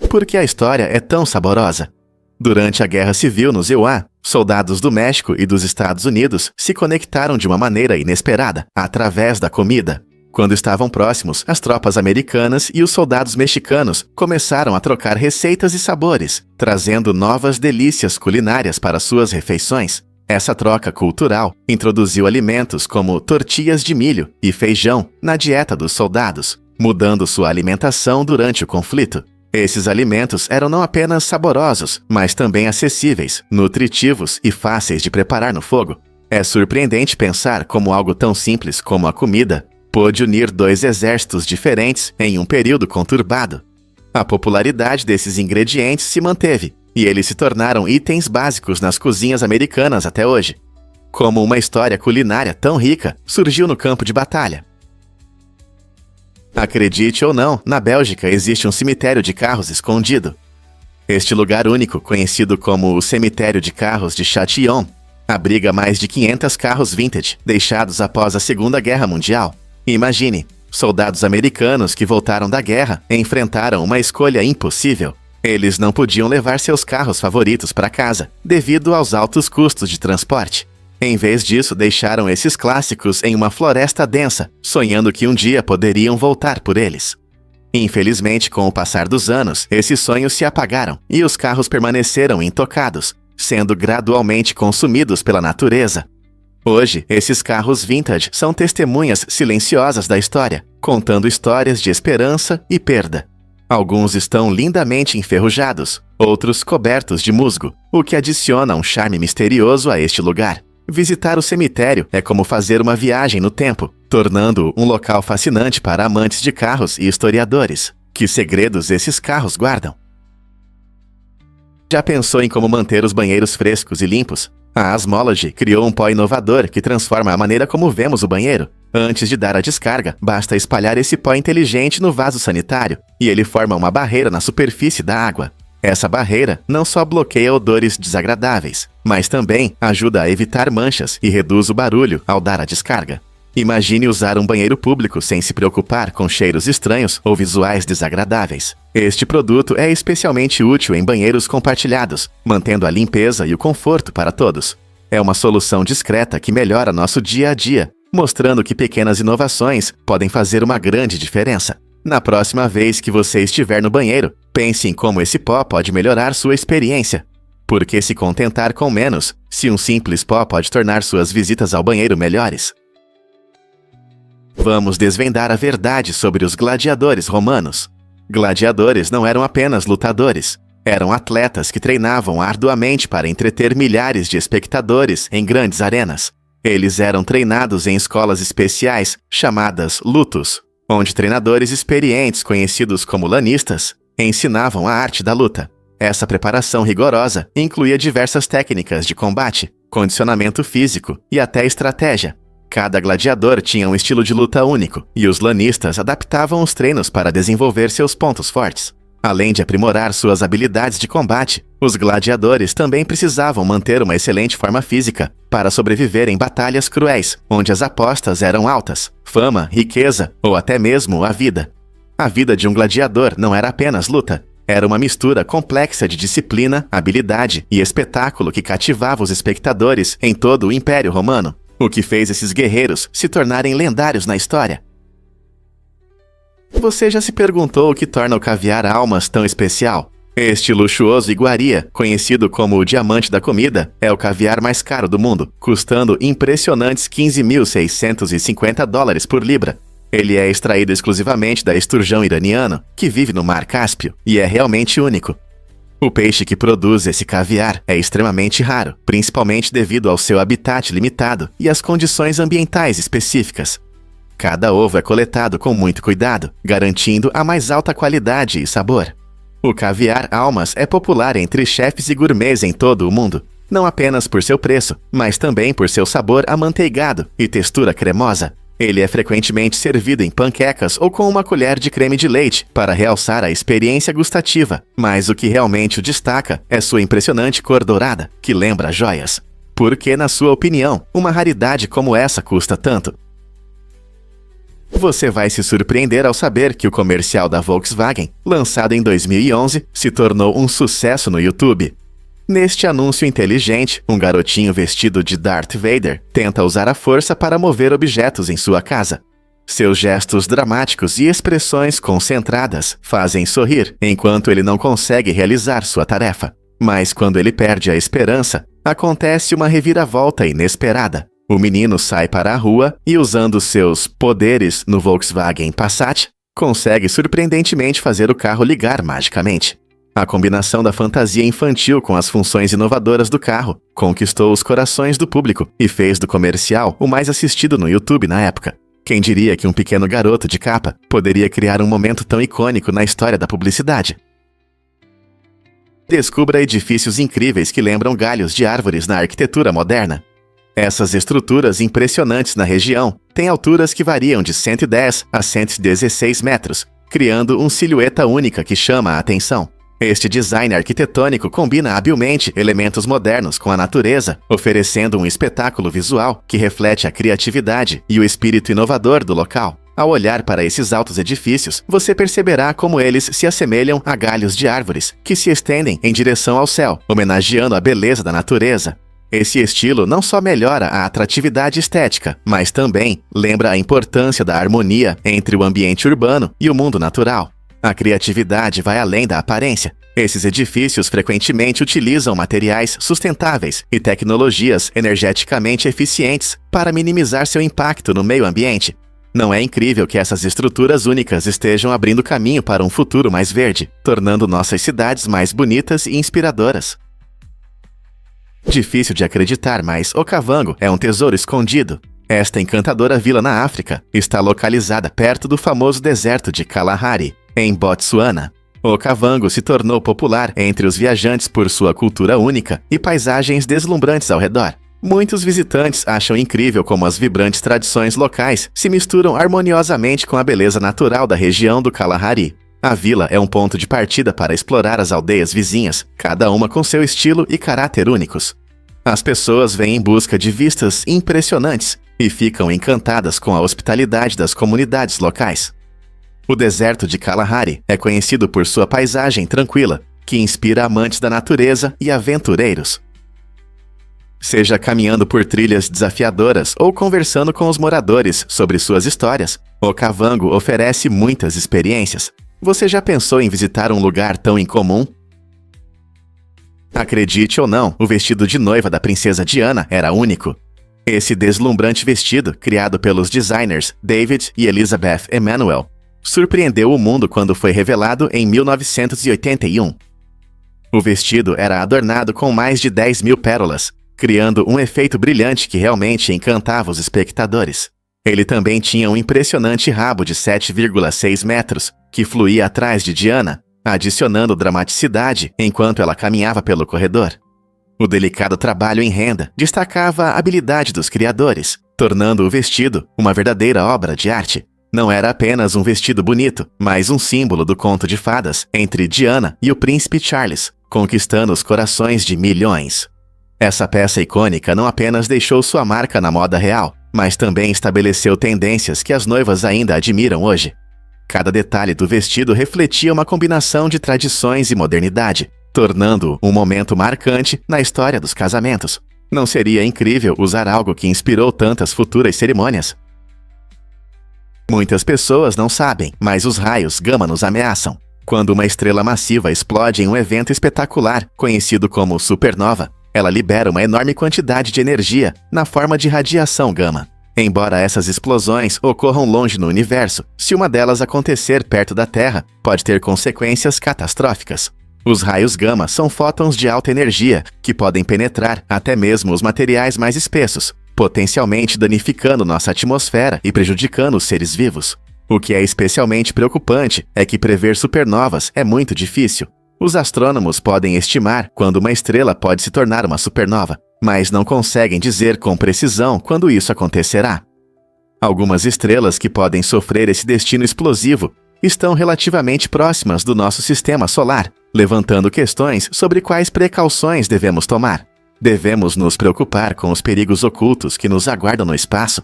Por que a história é tão saborosa? Durante a Guerra Civil no Zeuá, soldados do México e dos Estados Unidos se conectaram de uma maneira inesperada, através da comida. Quando estavam próximos, as tropas americanas e os soldados mexicanos começaram a trocar receitas e sabores, trazendo novas delícias culinárias para suas refeições. Essa troca cultural introduziu alimentos como tortilhas de milho e feijão na dieta dos soldados, mudando sua alimentação durante o conflito. Esses alimentos eram não apenas saborosos, mas também acessíveis, nutritivos e fáceis de preparar no fogo. É surpreendente pensar como algo tão simples como a comida pôde unir dois exércitos diferentes em um período conturbado. A popularidade desses ingredientes se manteve, e eles se tornaram itens básicos nas cozinhas americanas até hoje. Como uma história culinária tão rica surgiu no campo de batalha. Acredite ou não, na Bélgica existe um cemitério de carros escondido. Este lugar único, conhecido como o Cemitério de Carros de Châtillon, abriga mais de 500 carros vintage deixados após a Segunda Guerra Mundial. Imagine, soldados americanos que voltaram da guerra enfrentaram uma escolha impossível. Eles não podiam levar seus carros favoritos para casa, devido aos altos custos de transporte. Em vez disso, deixaram esses clássicos em uma floresta densa, sonhando que um dia poderiam voltar por eles. Infelizmente, com o passar dos anos, esses sonhos se apagaram e os carros permaneceram intocados, sendo gradualmente consumidos pela natureza. Hoje, esses carros vintage são testemunhas silenciosas da história, contando histórias de esperança e perda. Alguns estão lindamente enferrujados, outros cobertos de musgo, o que adiciona um charme misterioso a este lugar. Visitar o cemitério é como fazer uma viagem no tempo, tornando-o um local fascinante para amantes de carros e historiadores. Que segredos esses carros guardam? Já pensou em como manter os banheiros frescos e limpos? A Asmology criou um pó inovador que transforma a maneira como vemos o banheiro. Antes de dar a descarga, basta espalhar esse pó inteligente no vaso sanitário, e ele forma uma barreira na superfície da água. Essa barreira não só bloqueia odores desagradáveis, mas também ajuda a evitar manchas e reduz o barulho ao dar a descarga. Imagine usar um banheiro público sem se preocupar com cheiros estranhos ou visuais desagradáveis. Este produto é especialmente útil em banheiros compartilhados, mantendo a limpeza e o conforto para todos. É uma solução discreta que melhora nosso dia a dia, mostrando que pequenas inovações podem fazer uma grande diferença. Na próxima vez que você estiver no banheiro, pense em como esse pó pode melhorar sua experiência. Por que se contentar com menos, se um simples pó pode tornar suas visitas ao banheiro melhores? Vamos desvendar a verdade sobre os gladiadores romanos. Gladiadores não eram apenas lutadores. Eram atletas que treinavam arduamente para entreter milhares de espectadores em grandes arenas. Eles eram treinados em escolas especiais, chamadas lutos, onde treinadores experientes, conhecidos como lanistas, ensinavam a arte da luta. Essa preparação rigorosa incluía diversas técnicas de combate, condicionamento físico e até estratégia. Cada gladiador tinha um estilo de luta único, e os lanistas adaptavam os treinos para desenvolver seus pontos fortes. Além de aprimorar suas habilidades de combate, os gladiadores também precisavam manter uma excelente forma física para sobreviver em batalhas cruéis, onde as apostas eram altas, fama, riqueza ou até mesmo a vida. A vida de um gladiador não era apenas luta. Era uma mistura complexa de disciplina, habilidade e espetáculo que cativava os espectadores em todo o Império Romano, o que fez esses guerreiros se tornarem lendários na história. Você já se perguntou o que torna o caviar Almas tão especial? Este luxuoso iguaria, conhecido como o diamante da comida, é o caviar mais caro do mundo, custando impressionantes $15.650 por libra. Ele é extraído exclusivamente da esturjão iraniano, que vive no Mar Cáspio, e é realmente único. O peixe que produz esse caviar é extremamente raro, principalmente devido ao seu habitat limitado e às condições ambientais específicas. Cada ovo é coletado com muito cuidado, garantindo a mais alta qualidade e sabor. O caviar Almas é popular entre chefes e gourmets em todo o mundo, não apenas por seu preço, mas também por seu sabor amanteigado e textura cremosa. Ele é frequentemente servido em panquecas ou com uma colher de creme de leite para realçar a experiência gustativa, mas o que realmente o destaca é sua impressionante cor dourada, que lembra joias. Por que, na sua opinião, uma raridade como essa custa tanto? Você vai se surpreender ao saber que o comercial da Volkswagen, lançado em 2011, se tornou um sucesso no YouTube. Neste anúncio inteligente, um garotinho vestido de Darth Vader tenta usar a força para mover objetos em sua casa. Seus gestos dramáticos e expressões concentradas fazem sorrir enquanto ele não consegue realizar sua tarefa. Mas quando ele perde a esperança, acontece uma reviravolta inesperada. O menino sai para a rua e, usando seus poderes no Volkswagen Passat, consegue surpreendentemente fazer o carro ligar magicamente. A combinação da fantasia infantil com as funções inovadoras do carro conquistou os corações do público e fez do comercial o mais assistido no YouTube na época. Quem diria que um pequeno garoto de capa poderia criar um momento tão icônico na história da publicidade? Descubra edifícios incríveis que lembram galhos de árvores na arquitetura moderna. Essas estruturas impressionantes na região têm alturas que variam de 110 a 116 metros, criando uma silhueta única que chama a atenção. Este design arquitetônico combina habilmente elementos modernos com a natureza, oferecendo um espetáculo visual que reflete a criatividade e o espírito inovador do local. Ao olhar para esses altos edifícios, você perceberá como eles se assemelham a galhos de árvores que se estendem em direção ao céu, homenageando a beleza da natureza. Esse estilo não só melhora a atratividade estética, mas também lembra a importância da harmonia entre o ambiente urbano e o mundo natural. A criatividade vai além da aparência. Esses edifícios frequentemente utilizam materiais sustentáveis e tecnologias energeticamente eficientes para minimizar seu impacto no meio ambiente. Não é incrível que essas estruturas únicas estejam abrindo caminho para um futuro mais verde, tornando nossas cidades mais bonitas e inspiradoras? Difícil de acreditar, mas Okavango é um tesouro escondido. Esta encantadora vila na África está localizada perto do famoso deserto de Kalahari, em Botsuana. Okavango se tornou popular entre os viajantes por sua cultura única e paisagens deslumbrantes ao redor. Muitos visitantes acham incrível como as vibrantes tradições locais se misturam harmoniosamente com a beleza natural da região do Kalahari. A vila é um ponto de partida para explorar as aldeias vizinhas, cada uma com seu estilo e caráter únicos. As pessoas vêm em busca de vistas impressionantes e ficam encantadas com a hospitalidade das comunidades locais. O deserto de Kalahari é conhecido por sua paisagem tranquila, que inspira amantes da natureza e aventureiros. Seja caminhando por trilhas desafiadoras ou conversando com os moradores sobre suas histórias, Okavango oferece muitas experiências. Você já pensou em visitar um lugar tão incomum? Acredite ou não, o vestido de noiva da princesa Diana era único. Esse deslumbrante vestido, criado pelos designers David e Elizabeth Emanuel, surpreendeu o mundo quando foi revelado em 1981. O vestido era adornado com mais de 10.000 pérolas, criando um efeito brilhante que realmente encantava os espectadores. Ele também tinha um impressionante rabo de 7,6 metros, que fluía atrás de Diana, adicionando dramaticidade enquanto ela caminhava pelo corredor. O delicado trabalho em renda destacava a habilidade dos criadores, tornando o vestido uma verdadeira obra de arte. Não era apenas um vestido bonito, mas um símbolo do conto de fadas entre Diana e o príncipe Charles, conquistando os corações de milhões. Essa peça icônica não apenas deixou sua marca na moda real, mas também estabeleceu tendências que as noivas ainda admiram hoje. Cada detalhe do vestido refletia uma combinação de tradições e modernidade, tornando-o um momento marcante na história dos casamentos. Não seria incrível usar algo que inspirou tantas futuras cerimônias? Muitas pessoas não sabem, mas os raios gama nos ameaçam. Quando uma estrela massiva explode em um evento espetacular, conhecido como supernova, ela libera uma enorme quantidade de energia na forma de radiação gama. Embora essas explosões ocorram longe no universo, se uma delas acontecer perto da Terra, pode ter consequências catastróficas. Os raios gama são fótons de alta energia que podem penetrar até mesmo os materiais mais espessos, potencialmente danificando nossa atmosfera e prejudicando os seres vivos. O que é especialmente preocupante é que prever supernovas é muito difícil. Os astrônomos podem estimar quando uma estrela pode se tornar uma supernova, mas não conseguem dizer com precisão quando isso acontecerá. Algumas estrelas que podem sofrer esse destino explosivo estão relativamente próximas do nosso sistema solar, levantando questões sobre quais precauções devemos tomar. Devemos nos preocupar com os perigos ocultos que nos aguardam no espaço.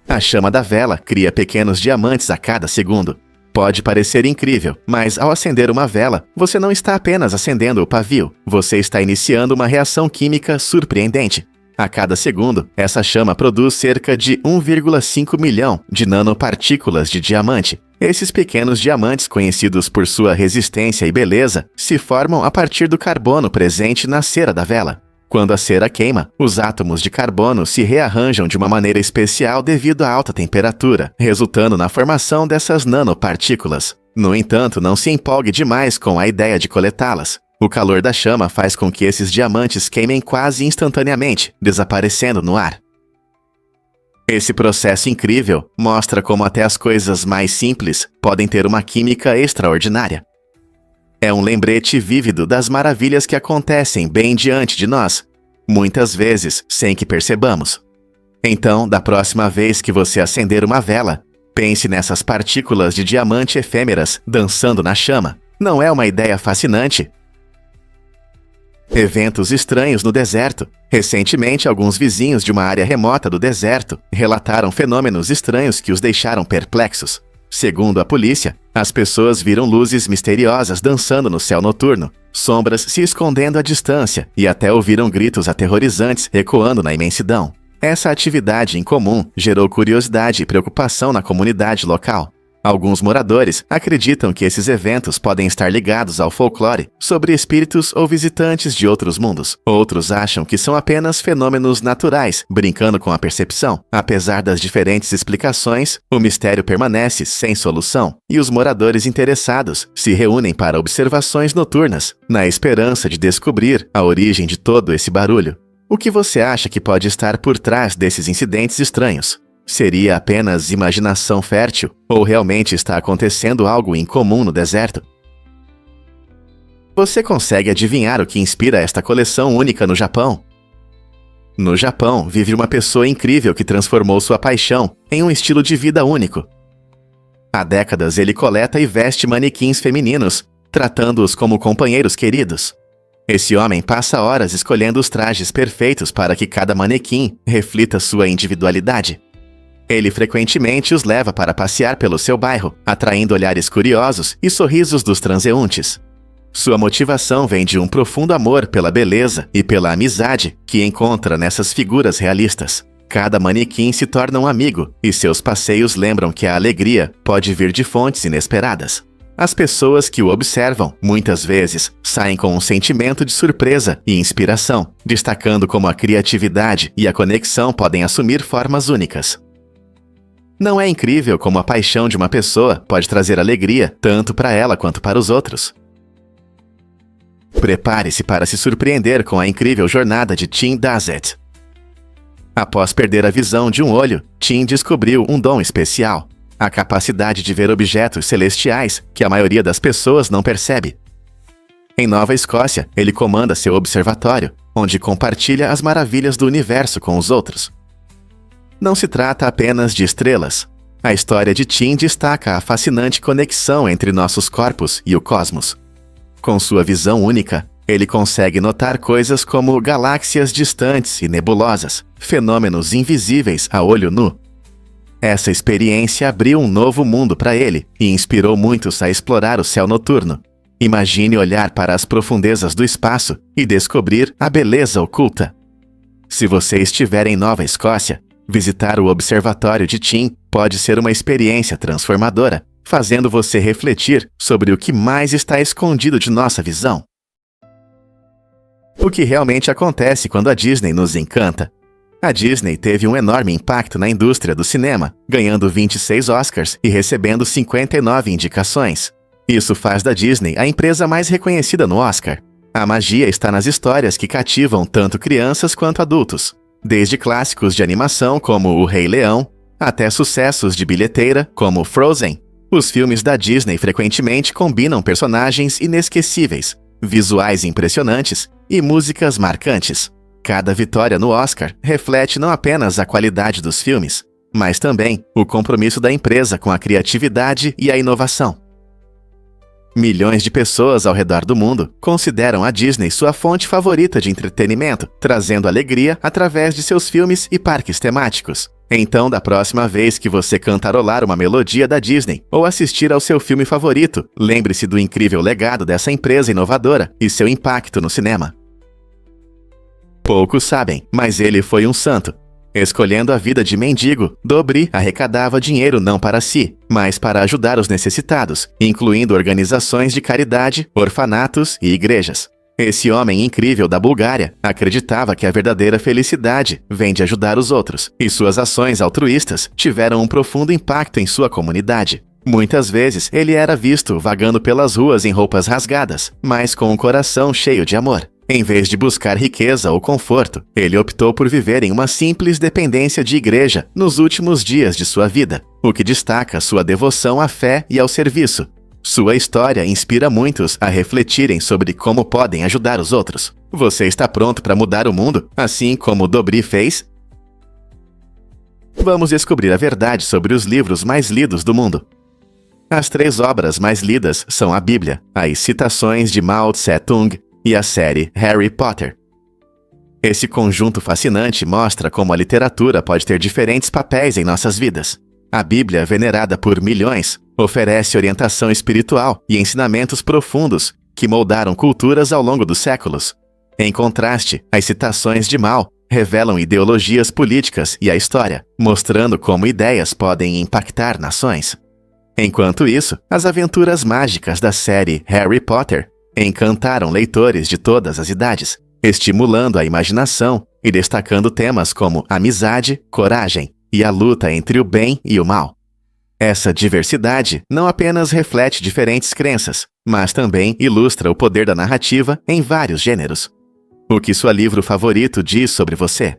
A chama da vela cria pequenos diamantes a cada segundo. Pode parecer incrível, mas ao acender uma vela, você não está apenas acendendo o pavio, você está iniciando uma reação química surpreendente. A cada segundo, essa chama produz cerca de 1,5 milhão de nanopartículas de diamante. Esses pequenos diamantes, conhecidos por sua resistência e beleza, se formam a partir do carbono presente na cera da vela. Quando a cera queima, os átomos de carbono se rearranjam de uma maneira especial devido à alta temperatura, resultando na formação dessas nanopartículas. No entanto, não se empolgue demais com a ideia de coletá-las. O calor da chama faz com que esses diamantes queimem quase instantaneamente, desaparecendo no ar. Esse processo incrível mostra como até as coisas mais simples podem ter uma química extraordinária. É um lembrete vívido das maravilhas que acontecem bem diante de nós, muitas vezes sem que percebamos. Então, da próxima vez que você acender uma vela, pense nessas partículas de diamante efêmeras dançando na chama. Não é uma ideia fascinante? Eventos estranhos no deserto. Recentemente, alguns vizinhos de uma área remota do deserto relataram fenômenos estranhos que os deixaram perplexos. Segundo a polícia, as pessoas viram luzes misteriosas dançando no céu noturno, sombras se escondendo à distância e até ouviram gritos aterrorizantes ecoando na imensidão. Essa atividade incomum gerou curiosidade e preocupação na comunidade local. Alguns moradores acreditam que esses eventos podem estar ligados ao folclore sobre espíritos ou visitantes de outros mundos. Outros acham que são apenas fenômenos naturais, brincando com a percepção. Apesar das diferentes explicações, o mistério permanece sem solução, e os moradores interessados se reúnem para observações noturnas, na esperança de descobrir a origem de todo esse barulho. O que você acha que pode estar por trás desses incidentes estranhos? Seria apenas imaginação fértil? Ou realmente está acontecendo algo incomum no deserto? Você consegue adivinhar o que inspira esta coleção única no Japão? No Japão, vive uma pessoa incrível que transformou sua paixão em um estilo de vida único. Há décadas ele coleta e veste manequins femininos, tratando-os como companheiros queridos. Esse homem passa horas escolhendo os trajes perfeitos para que cada manequim reflita sua individualidade. Ele frequentemente os leva para passear pelo seu bairro, atraindo olhares curiosos e sorrisos dos transeuntes. Sua motivação vem de um profundo amor pela beleza e pela amizade que encontra nessas figuras realistas. Cada manequim se torna um amigo, e seus passeios lembram que a alegria pode vir de fontes inesperadas. As pessoas que o observam, muitas vezes, saem com um sentimento de surpresa e inspiração, destacando como a criatividade e a conexão podem assumir formas únicas. Não é incrível como a paixão de uma pessoa pode trazer alegria tanto para ela quanto para os outros? Prepare-se para se surpreender com a incrível jornada de Tim Dassett. Após perder a visão de um olho, Tim descobriu um dom especial, a capacidade de ver objetos celestiais que a maioria das pessoas não percebe. Em Nova Escócia, ele comanda seu observatório, onde compartilha as maravilhas do universo com os outros. Não se trata apenas de estrelas. A história de Tim destaca a fascinante conexão entre nossos corpos e o cosmos. Com sua visão única, ele consegue notar coisas como galáxias distantes e nebulosas, fenômenos invisíveis a olho nu. Essa experiência abriu um novo mundo para ele e inspirou muitos a explorar o céu noturno. Imagine olhar para as profundezas do espaço e descobrir a beleza oculta. Se você estiver em Nova Escócia, visitar o Observatório de Tim pode ser uma experiência transformadora, fazendo você refletir sobre o que mais está escondido de nossa visão. O que realmente acontece quando a Disney nos encanta? A Disney teve um enorme impacto na indústria do cinema, ganhando 26 Oscars e recebendo 59 indicações. Isso faz da Disney a empresa mais reconhecida no Oscar. A magia está nas histórias que cativam tanto crianças quanto adultos, desde clássicos de animação como O Rei Leão, até sucessos de bilheteira como Frozen. Os filmes da Disney frequentemente combinam personagens inesquecíveis, visuais impressionantes e músicas marcantes. Cada vitória no Oscar reflete não apenas a qualidade dos filmes, mas também o compromisso da empresa com a criatividade e a inovação. Milhões de pessoas ao redor do mundo consideram a Disney sua fonte favorita de entretenimento, trazendo alegria através de seus filmes e parques temáticos. Então, da próxima vez que você cantarolar uma melodia da Disney ou assistir ao seu filme favorito, lembre-se do incrível legado dessa empresa inovadora e seu impacto no cinema. Poucos sabem, mas ele foi um santo. Escolhendo a vida de mendigo, Dobry arrecadava dinheiro não para si, mas para ajudar os necessitados, incluindo organizações de caridade, orfanatos e igrejas. Esse homem incrível da Bulgária acreditava que a verdadeira felicidade vem de ajudar os outros, e suas ações altruístas tiveram um profundo impacto em sua comunidade. Muitas vezes ele era visto vagando pelas ruas em roupas rasgadas, mas com um coração cheio de amor. Em vez de buscar riqueza ou conforto, ele optou por viver em uma simples dependência de igreja nos últimos dias de sua vida, o que destaca sua devoção à fé e ao serviço. Sua história inspira muitos a refletirem sobre como podem ajudar os outros. Você está pronto para mudar o mundo, assim como Dobry fez? Vamos descobrir a verdade sobre os livros mais lidos do mundo. As 3 obras mais lidas são a Bíblia, as citações de Mao Tse-tung e a série Harry Potter. Esse conjunto fascinante mostra como a literatura pode ter diferentes papéis em nossas vidas. A Bíblia, venerada por milhões, oferece orientação espiritual e ensinamentos profundos que moldaram culturas ao longo dos séculos. Em contraste, as citações de Mao revelam ideologias políticas e a história, mostrando como ideias podem impactar nações. Enquanto isso, as aventuras mágicas da série Harry Potter encantaram leitores de todas as idades, estimulando a imaginação e destacando temas como amizade, coragem e a luta entre o bem e o mal. Essa diversidade não apenas reflete diferentes crenças, mas também ilustra o poder da narrativa em vários gêneros. O que seu livro favorito diz sobre você?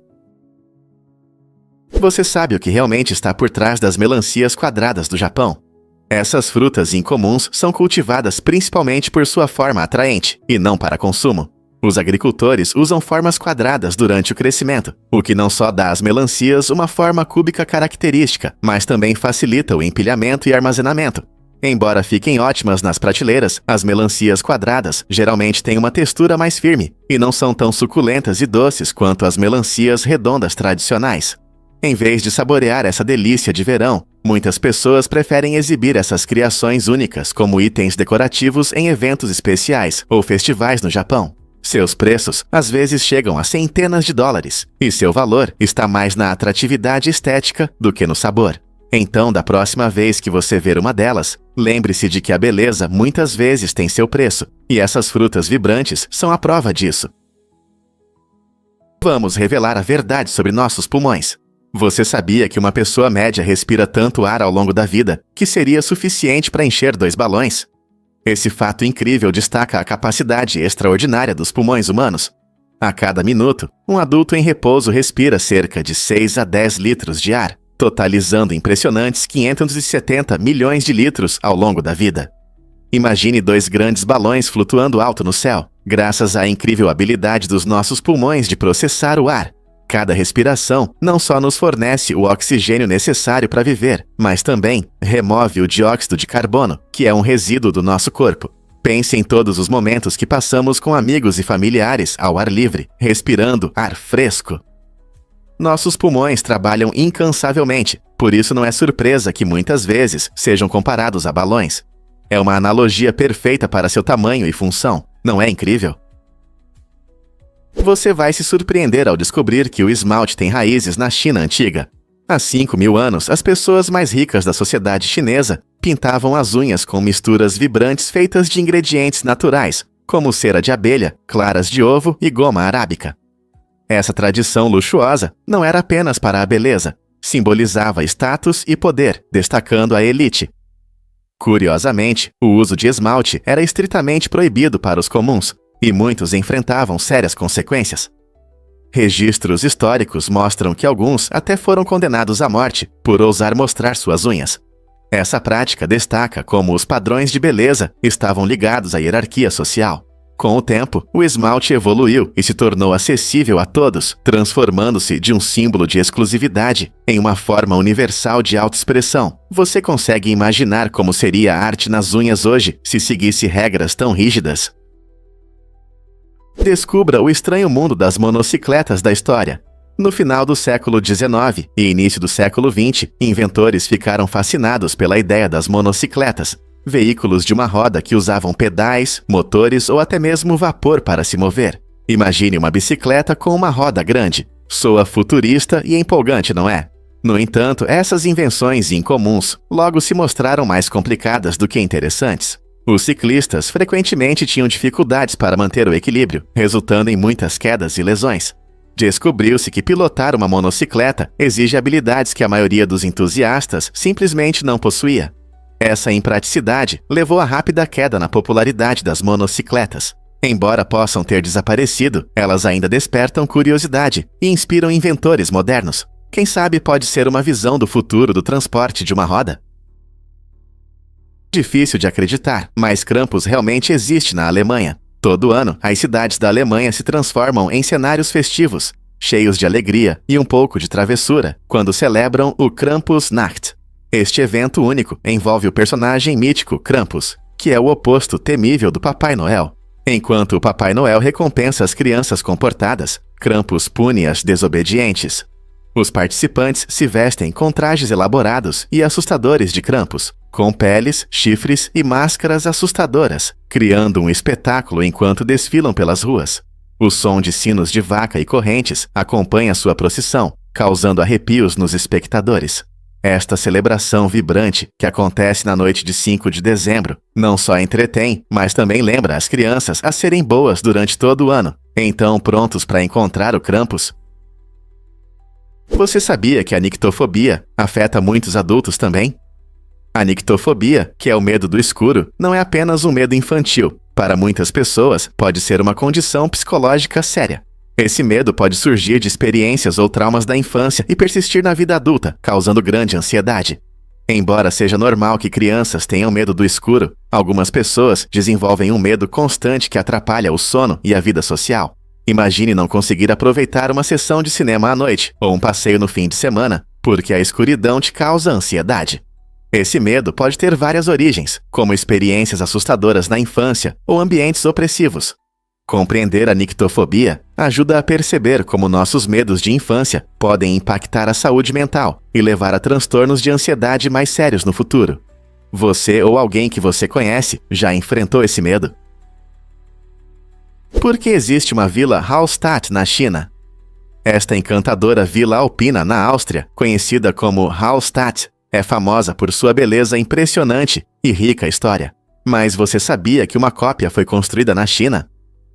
Você sabe o que realmente está por trás das melancias quadradas do Japão? Essas frutas incomuns são cultivadas principalmente por sua forma atraente, e não para consumo. Os agricultores usam formas quadradas durante o crescimento, o que não só dá às melancias uma forma cúbica característica, mas também facilita o empilhamento e armazenamento. Embora fiquem ótimas nas prateleiras, as melancias quadradas geralmente têm uma textura mais firme, e não são tão suculentas e doces quanto as melancias redondas tradicionais. Em vez de saborear essa delícia de verão, muitas pessoas preferem exibir essas criações únicas como itens decorativos em eventos especiais ou festivais no Japão. Seus preços às vezes chegam a centenas de dólares, e seu valor está mais na atratividade estética do que no sabor. Então, da próxima vez que você ver uma delas, lembre-se de que a beleza muitas vezes tem seu preço, e essas frutas vibrantes são a prova disso. Vamos revelar a verdade sobre nossos pulmões. Você sabia que uma pessoa média respira tanto ar ao longo da vida que seria suficiente para encher 2 balões? Esse fato incrível destaca a capacidade extraordinária dos pulmões humanos. A cada minuto, um adulto em repouso respira cerca de 6 a 10 litros de ar, totalizando impressionantes 570 milhões de litros ao longo da vida. Imagine 2 grandes balões flutuando alto no céu, graças à incrível habilidade dos nossos pulmões de processar o ar. Cada respiração não só nos fornece o oxigênio necessário para viver, mas também remove o dióxido de carbono, que é um resíduo do nosso corpo. Pense em todos os momentos que passamos com amigos e familiares ao ar livre, respirando ar fresco. Nossos pulmões trabalham incansavelmente, por isso não é surpresa que muitas vezes sejam comparados a balões. É uma analogia perfeita para seu tamanho e função, não é incrível? Você vai se surpreender ao descobrir que o esmalte tem raízes na China antiga. Há 5.000 anos, as pessoas mais ricas da sociedade chinesa pintavam as unhas com misturas vibrantes feitas de ingredientes naturais, como cera de abelha, claras de ovo e goma arábica. Essa tradição luxuosa não era apenas para a beleza, simbolizava status e poder, destacando a elite. Curiosamente, o uso de esmalte era estritamente proibido para os comuns, e muitos enfrentavam sérias consequências. Registros históricos mostram que alguns até foram condenados à morte por ousar mostrar suas unhas. Essa prática destaca como os padrões de beleza estavam ligados à hierarquia social. Com o tempo, o esmalte evoluiu e se tornou acessível a todos, transformando-se de um símbolo de exclusividade em uma forma universal de autoexpressão. Você consegue imaginar como seria a arte nas unhas hoje se seguisse regras tão rígidas? Descubra o estranho mundo das monocicletas da história. No final do século XIX e início do século XX, inventores ficaram fascinados pela ideia das monocicletas, veículos de uma roda que usavam pedais, motores ou até mesmo vapor para se mover. Imagine uma bicicleta com uma roda grande. Soa futurista e empolgante, não é? No entanto, essas invenções incomuns logo se mostraram mais complicadas do que interessantes. Os ciclistas frequentemente tinham dificuldades para manter o equilíbrio, resultando em muitas quedas e lesões. Descobriu-se que pilotar uma monocicleta exige habilidades que a maioria dos entusiastas simplesmente não possuía. Essa impraticidade levou à rápida queda na popularidade das monocicletas. Embora possam ter desaparecido, elas ainda despertam curiosidade e inspiram inventores modernos. Quem sabe pode ser uma visão do futuro do transporte de uma roda? Difícil de acreditar, mas Krampus realmente existe na Alemanha. Todo ano, as cidades da Alemanha se transformam em cenários festivos, cheios de alegria e um pouco de travessura, quando celebram o Krampusnacht. Este evento único envolve o personagem mítico Krampus, que é o oposto temível do Papai Noel. Enquanto o Papai Noel recompensa as crianças comportadas, Krampus pune as desobedientes. Os participantes se vestem com trajes elaborados e assustadores de Krampus, com peles, chifres e máscaras assustadoras, criando um espetáculo enquanto desfilam pelas ruas. O som de sinos de vaca e correntes acompanha sua procissão, causando arrepios nos espectadores. Esta celebração vibrante, que acontece na noite de 5 de dezembro, não só entretém, mas também lembra as crianças a serem boas durante todo o ano, então prontos para encontrar o Krampus. Você sabia que a nictofobia afeta muitos adultos também? A nictofobia, que é o medo do escuro, não é apenas um medo infantil. Para muitas pessoas, pode ser uma condição psicológica séria. Esse medo pode surgir de experiências ou traumas da infância e persistir na vida adulta, causando grande ansiedade. Embora seja normal que crianças tenham medo do escuro, algumas pessoas desenvolvem um medo constante que atrapalha o sono e a vida social. Imagine não conseguir aproveitar uma sessão de cinema à noite ou um passeio no fim de semana, porque a escuridão te causa ansiedade. Esse medo pode ter várias origens, como experiências assustadoras na infância ou ambientes opressivos. Compreender a nictofobia ajuda a perceber como nossos medos de infância podem impactar a saúde mental e levar a transtornos de ansiedade mais sérios no futuro. Você ou alguém que você conhece já enfrentou esse medo? Por que existe uma vila Hallstatt na China? Esta encantadora vila alpina na Áustria, conhecida como Hallstatt, é famosa por sua beleza impressionante e rica história. Mas você sabia que uma cópia foi construída na China?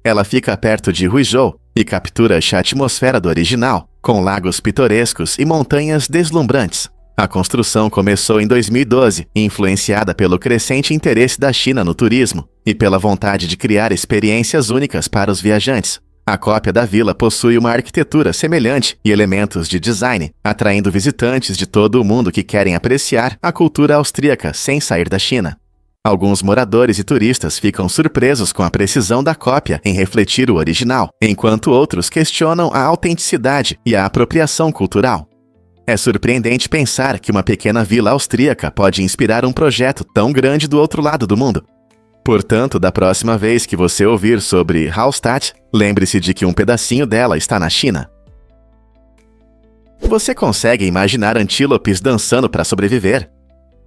Ela fica perto de Huizhou e captura a atmosfera do original, com lagos pitorescos e montanhas deslumbrantes. A construção começou em 2012, influenciada pelo crescente interesse da China no turismo e pela vontade de criar experiências únicas para os viajantes. A cópia da vila possui uma arquitetura semelhante e elementos de design, atraindo visitantes de todo o mundo que querem apreciar a cultura austríaca sem sair da China. Alguns moradores e turistas ficam surpresos com a precisão da cópia em refletir o original, enquanto outros questionam a autenticidade e a apropriação cultural. É surpreendente pensar que uma pequena vila austríaca pode inspirar um projeto tão grande do outro lado do mundo. Portanto, da próxima vez que você ouvir sobre Hallstatt, lembre-se de que um pedacinho dela está na China. Você consegue imaginar antílopes dançando para sobreviver?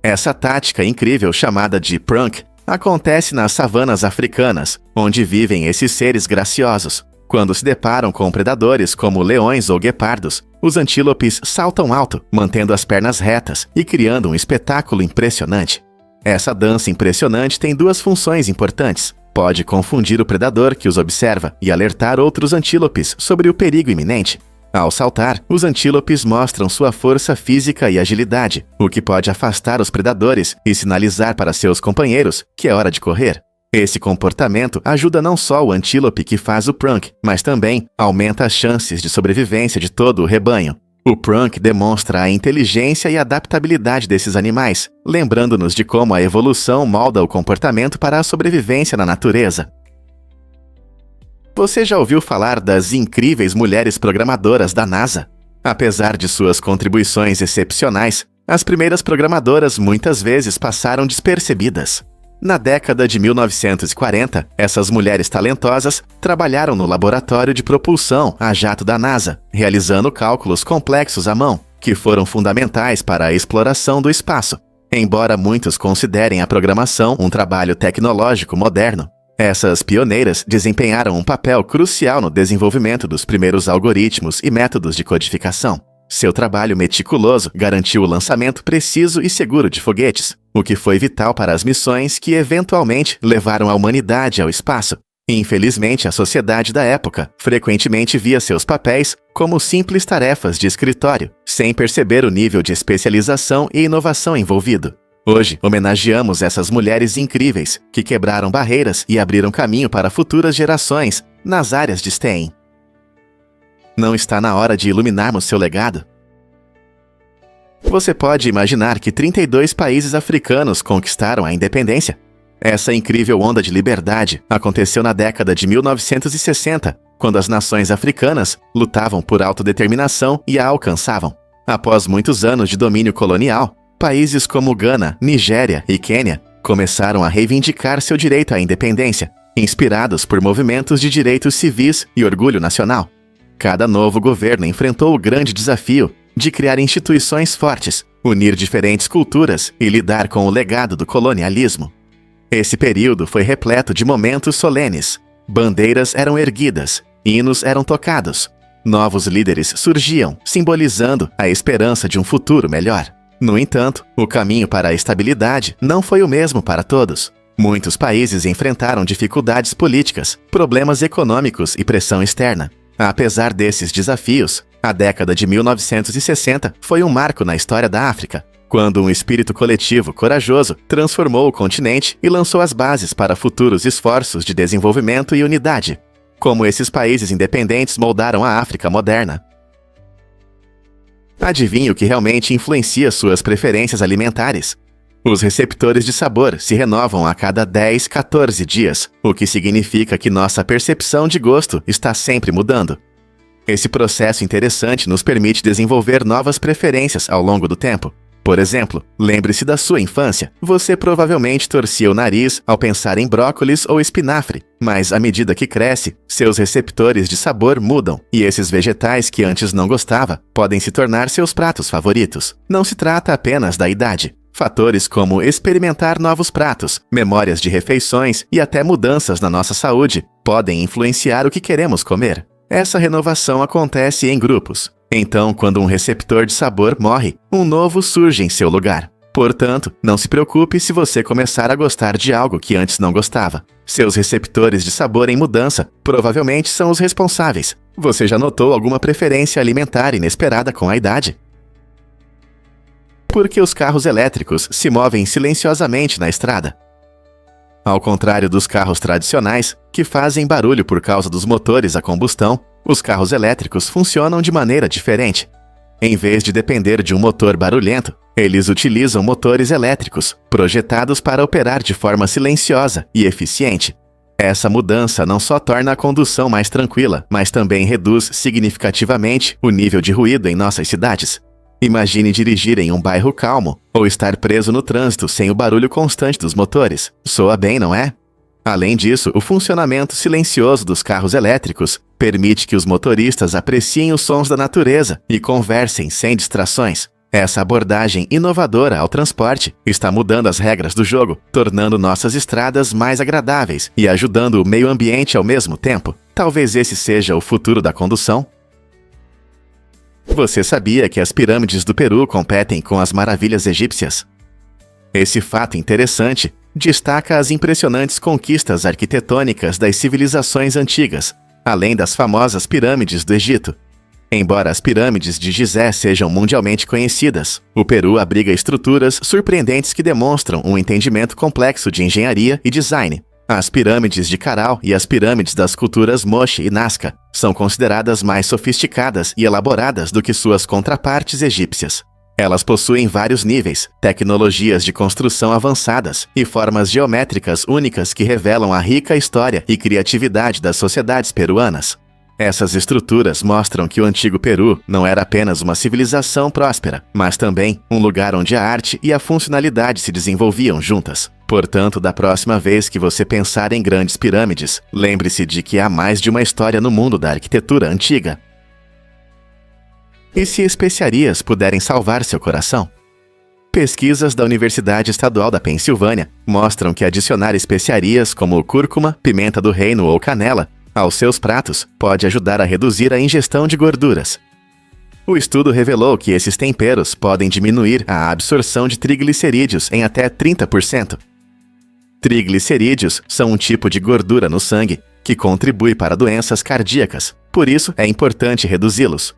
Essa tática incrível chamada de prunk acontece nas savanas africanas, onde vivem esses seres graciosos. Quando se deparam com predadores como leões ou guepardos, os antílopes saltam alto, mantendo as pernas retas e criando um espetáculo impressionante. Essa dança impressionante tem duas funções importantes. Pode confundir o predador que os observa e alertar outros antílopes sobre o perigo iminente. Ao saltar, os antílopes mostram sua força física e agilidade, o que pode afastar os predadores e sinalizar para seus companheiros que é hora de correr. Esse comportamento ajuda não só o antílope que faz o prunk, mas também aumenta as chances de sobrevivência de todo o rebanho. O prunk demonstra a inteligência e adaptabilidade desses animais, lembrando-nos de como a evolução molda o comportamento para a sobrevivência na natureza. Você já ouviu falar das incríveis mulheres programadoras da NASA? Apesar de suas contribuições excepcionais, as primeiras programadoras muitas vezes passaram despercebidas. Na década de 1940, essas mulheres talentosas trabalharam no laboratório de propulsão a jato da NASA, realizando cálculos complexos à mão, que foram fundamentais para a exploração do espaço. Embora muitos considerem a programação um trabalho tecnológico moderno, essas pioneiras desempenharam um papel crucial no desenvolvimento dos primeiros algoritmos e métodos de codificação. Seu trabalho meticuloso garantiu o lançamento preciso e seguro de foguetes, o que foi vital para as missões que eventualmente levaram a humanidade ao espaço. Infelizmente, a sociedade da época frequentemente via seus papéis como simples tarefas de escritório, sem perceber o nível de especialização e inovação envolvido. Hoje, homenageamos essas mulheres incríveis que quebraram barreiras e abriram caminho para futuras gerações nas áreas de STEM. Não está na hora de iluminarmos seu legado? Você pode imaginar que 32 países africanos conquistaram a independência? Essa incrível onda de liberdade aconteceu na década de 1960, quando as nações africanas lutavam por autodeterminação e a alcançavam. Após muitos anos de domínio colonial, países como Gana, Nigéria e Quênia começaram a reivindicar seu direito à independência, inspirados por movimentos de direitos civis e orgulho nacional. Cada novo governo enfrentou o grande desafio de criar instituições fortes, unir diferentes culturas e lidar com o legado do colonialismo. Esse período foi repleto de momentos solenes. Bandeiras eram erguidas, hinos eram tocados. Novos líderes surgiam, simbolizando a esperança de um futuro melhor. No entanto, o caminho para a estabilidade não foi o mesmo para todos. Muitos países enfrentaram dificuldades políticas, problemas econômicos e pressão externa. Apesar desses desafios, a década de 1960 foi um marco na história da África, quando um espírito coletivo corajoso transformou o continente e lançou as bases para futuros esforços de desenvolvimento e unidade. Como esses países independentes moldaram a África moderna? Adivinhe o que realmente influencia suas preferências alimentares? Os receptores de sabor se renovam a cada 10, 14 dias, o que significa que nossa percepção de gosto está sempre mudando. Esse processo interessante nos permite desenvolver novas preferências ao longo do tempo. Por exemplo, lembre-se da sua infância. Você provavelmente torcia o nariz ao pensar em brócolis ou espinafre, mas à medida que cresce, seus receptores de sabor mudam, e esses vegetais que antes não gostava podem se tornar seus pratos favoritos. Não se trata apenas da idade. Fatores como experimentar novos pratos, memórias de refeições e até mudanças na nossa saúde podem influenciar o que queremos comer. Essa renovação acontece em grupos. Então, quando um receptor de sabor morre, um novo surge em seu lugar. Portanto, não se preocupe se você começar a gostar de algo que antes não gostava. Seus receptores de sabor em mudança provavelmente são os responsáveis. Você já notou alguma preferência alimentar inesperada com a idade? Porque os carros elétricos se movem silenciosamente na estrada. Ao contrário dos carros tradicionais, que fazem barulho por causa dos motores a combustão, os carros elétricos funcionam de maneira diferente. Em vez de depender de um motor barulhento, eles utilizam motores elétricos, projetados para operar de forma silenciosa e eficiente. Essa mudança não só torna a condução mais tranquila, mas também reduz significativamente o nível de ruído em nossas cidades. Imagine dirigir em um bairro calmo, ou estar preso no trânsito sem o barulho constante dos motores. Soa bem, não é? Além disso, o funcionamento silencioso dos carros elétricos permite que os motoristas apreciem os sons da natureza e conversem sem distrações. Essa abordagem inovadora ao transporte está mudando as regras do jogo, tornando nossas estradas mais agradáveis e ajudando o meio ambiente ao mesmo tempo. Talvez esse seja o futuro da condução? Você sabia que as pirâmides do Peru competem com as maravilhas egípcias? Esse fato interessante destaca as impressionantes conquistas arquitetônicas das civilizações antigas, além das famosas pirâmides do Egito. Embora as pirâmides de Gizé sejam mundialmente conhecidas, o Peru abriga estruturas surpreendentes que demonstram um entendimento complexo de engenharia e design. As pirâmides de Caral e as pirâmides das culturas Moche e Nazca são consideradas mais sofisticadas e elaboradas do que suas contrapartes egípcias. Elas possuem vários níveis, tecnologias de construção avançadas e formas geométricas únicas que revelam a rica história e criatividade das sociedades peruanas. Essas estruturas mostram que o antigo Peru não era apenas uma civilização próspera, mas também um lugar onde a arte e a funcionalidade se desenvolviam juntas. Portanto, da próxima vez que você pensar em grandes pirâmides, lembre-se de que há mais de uma história no mundo da arquitetura antiga. E se especiarias puderem salvar seu coração? Pesquisas da Universidade Estadual da Pensilvânia mostram que adicionar especiarias como cúrcuma, pimenta do reino ou canela aos seus pratos pode ajudar a reduzir a ingestão de gorduras. O estudo revelou que esses temperos podem diminuir a absorção de triglicerídeos em até 30%. Triglicerídeos são um tipo de gordura no sangue que contribui para doenças cardíacas, por isso é importante reduzi-los.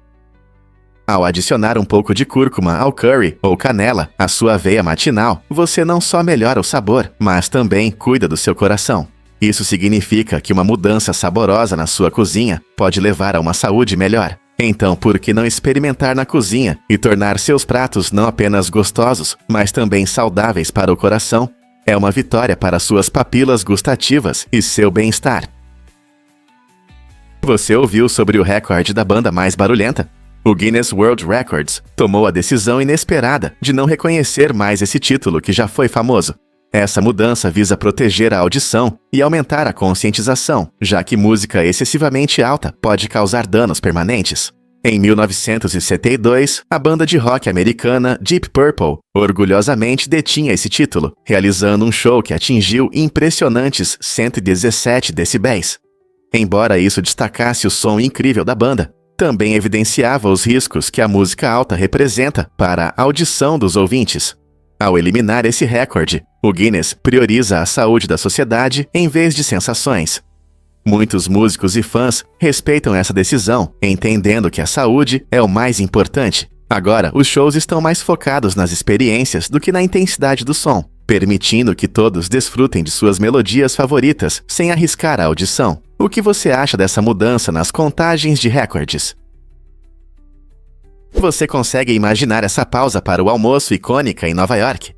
Ao adicionar um pouco de cúrcuma ao curry ou canela à sua aveia matinal, você não só melhora o sabor, mas também cuida do seu coração. Isso significa que uma mudança saborosa na sua cozinha pode levar a uma saúde melhor. Então, por que não experimentar na cozinha e tornar seus pratos não apenas gostosos, mas também saudáveis para o coração? É uma vitória para suas papilas gustativas e seu bem-estar. Você ouviu sobre o recorde da banda mais barulhenta? O Guinness World Records tomou a decisão inesperada de não reconhecer mais esse título que já foi famoso. Essa mudança visa proteger a audição e aumentar a conscientização, já que música excessivamente alta pode causar danos permanentes. Em 1972, a banda de rock americana Deep Purple orgulhosamente detinha esse título, realizando um show que atingiu impressionantes 117 decibéis. Embora isso destacasse o som incrível da banda, também evidenciava os riscos que a música alta representa para a audição dos ouvintes. Ao eliminar esse recorde, o Guinness prioriza a saúde da sociedade em vez de sensações. Muitos músicos e fãs respeitam essa decisão, entendendo que a saúde é o mais importante. Agora, os shows estão mais focados nas experiências do que na intensidade do som, permitindo que todos desfrutem de suas melodias favoritas sem arriscar a audição. O que você acha dessa mudança nas contagens de recordes? Você consegue imaginar essa pausa para o almoço icônica em Nova York?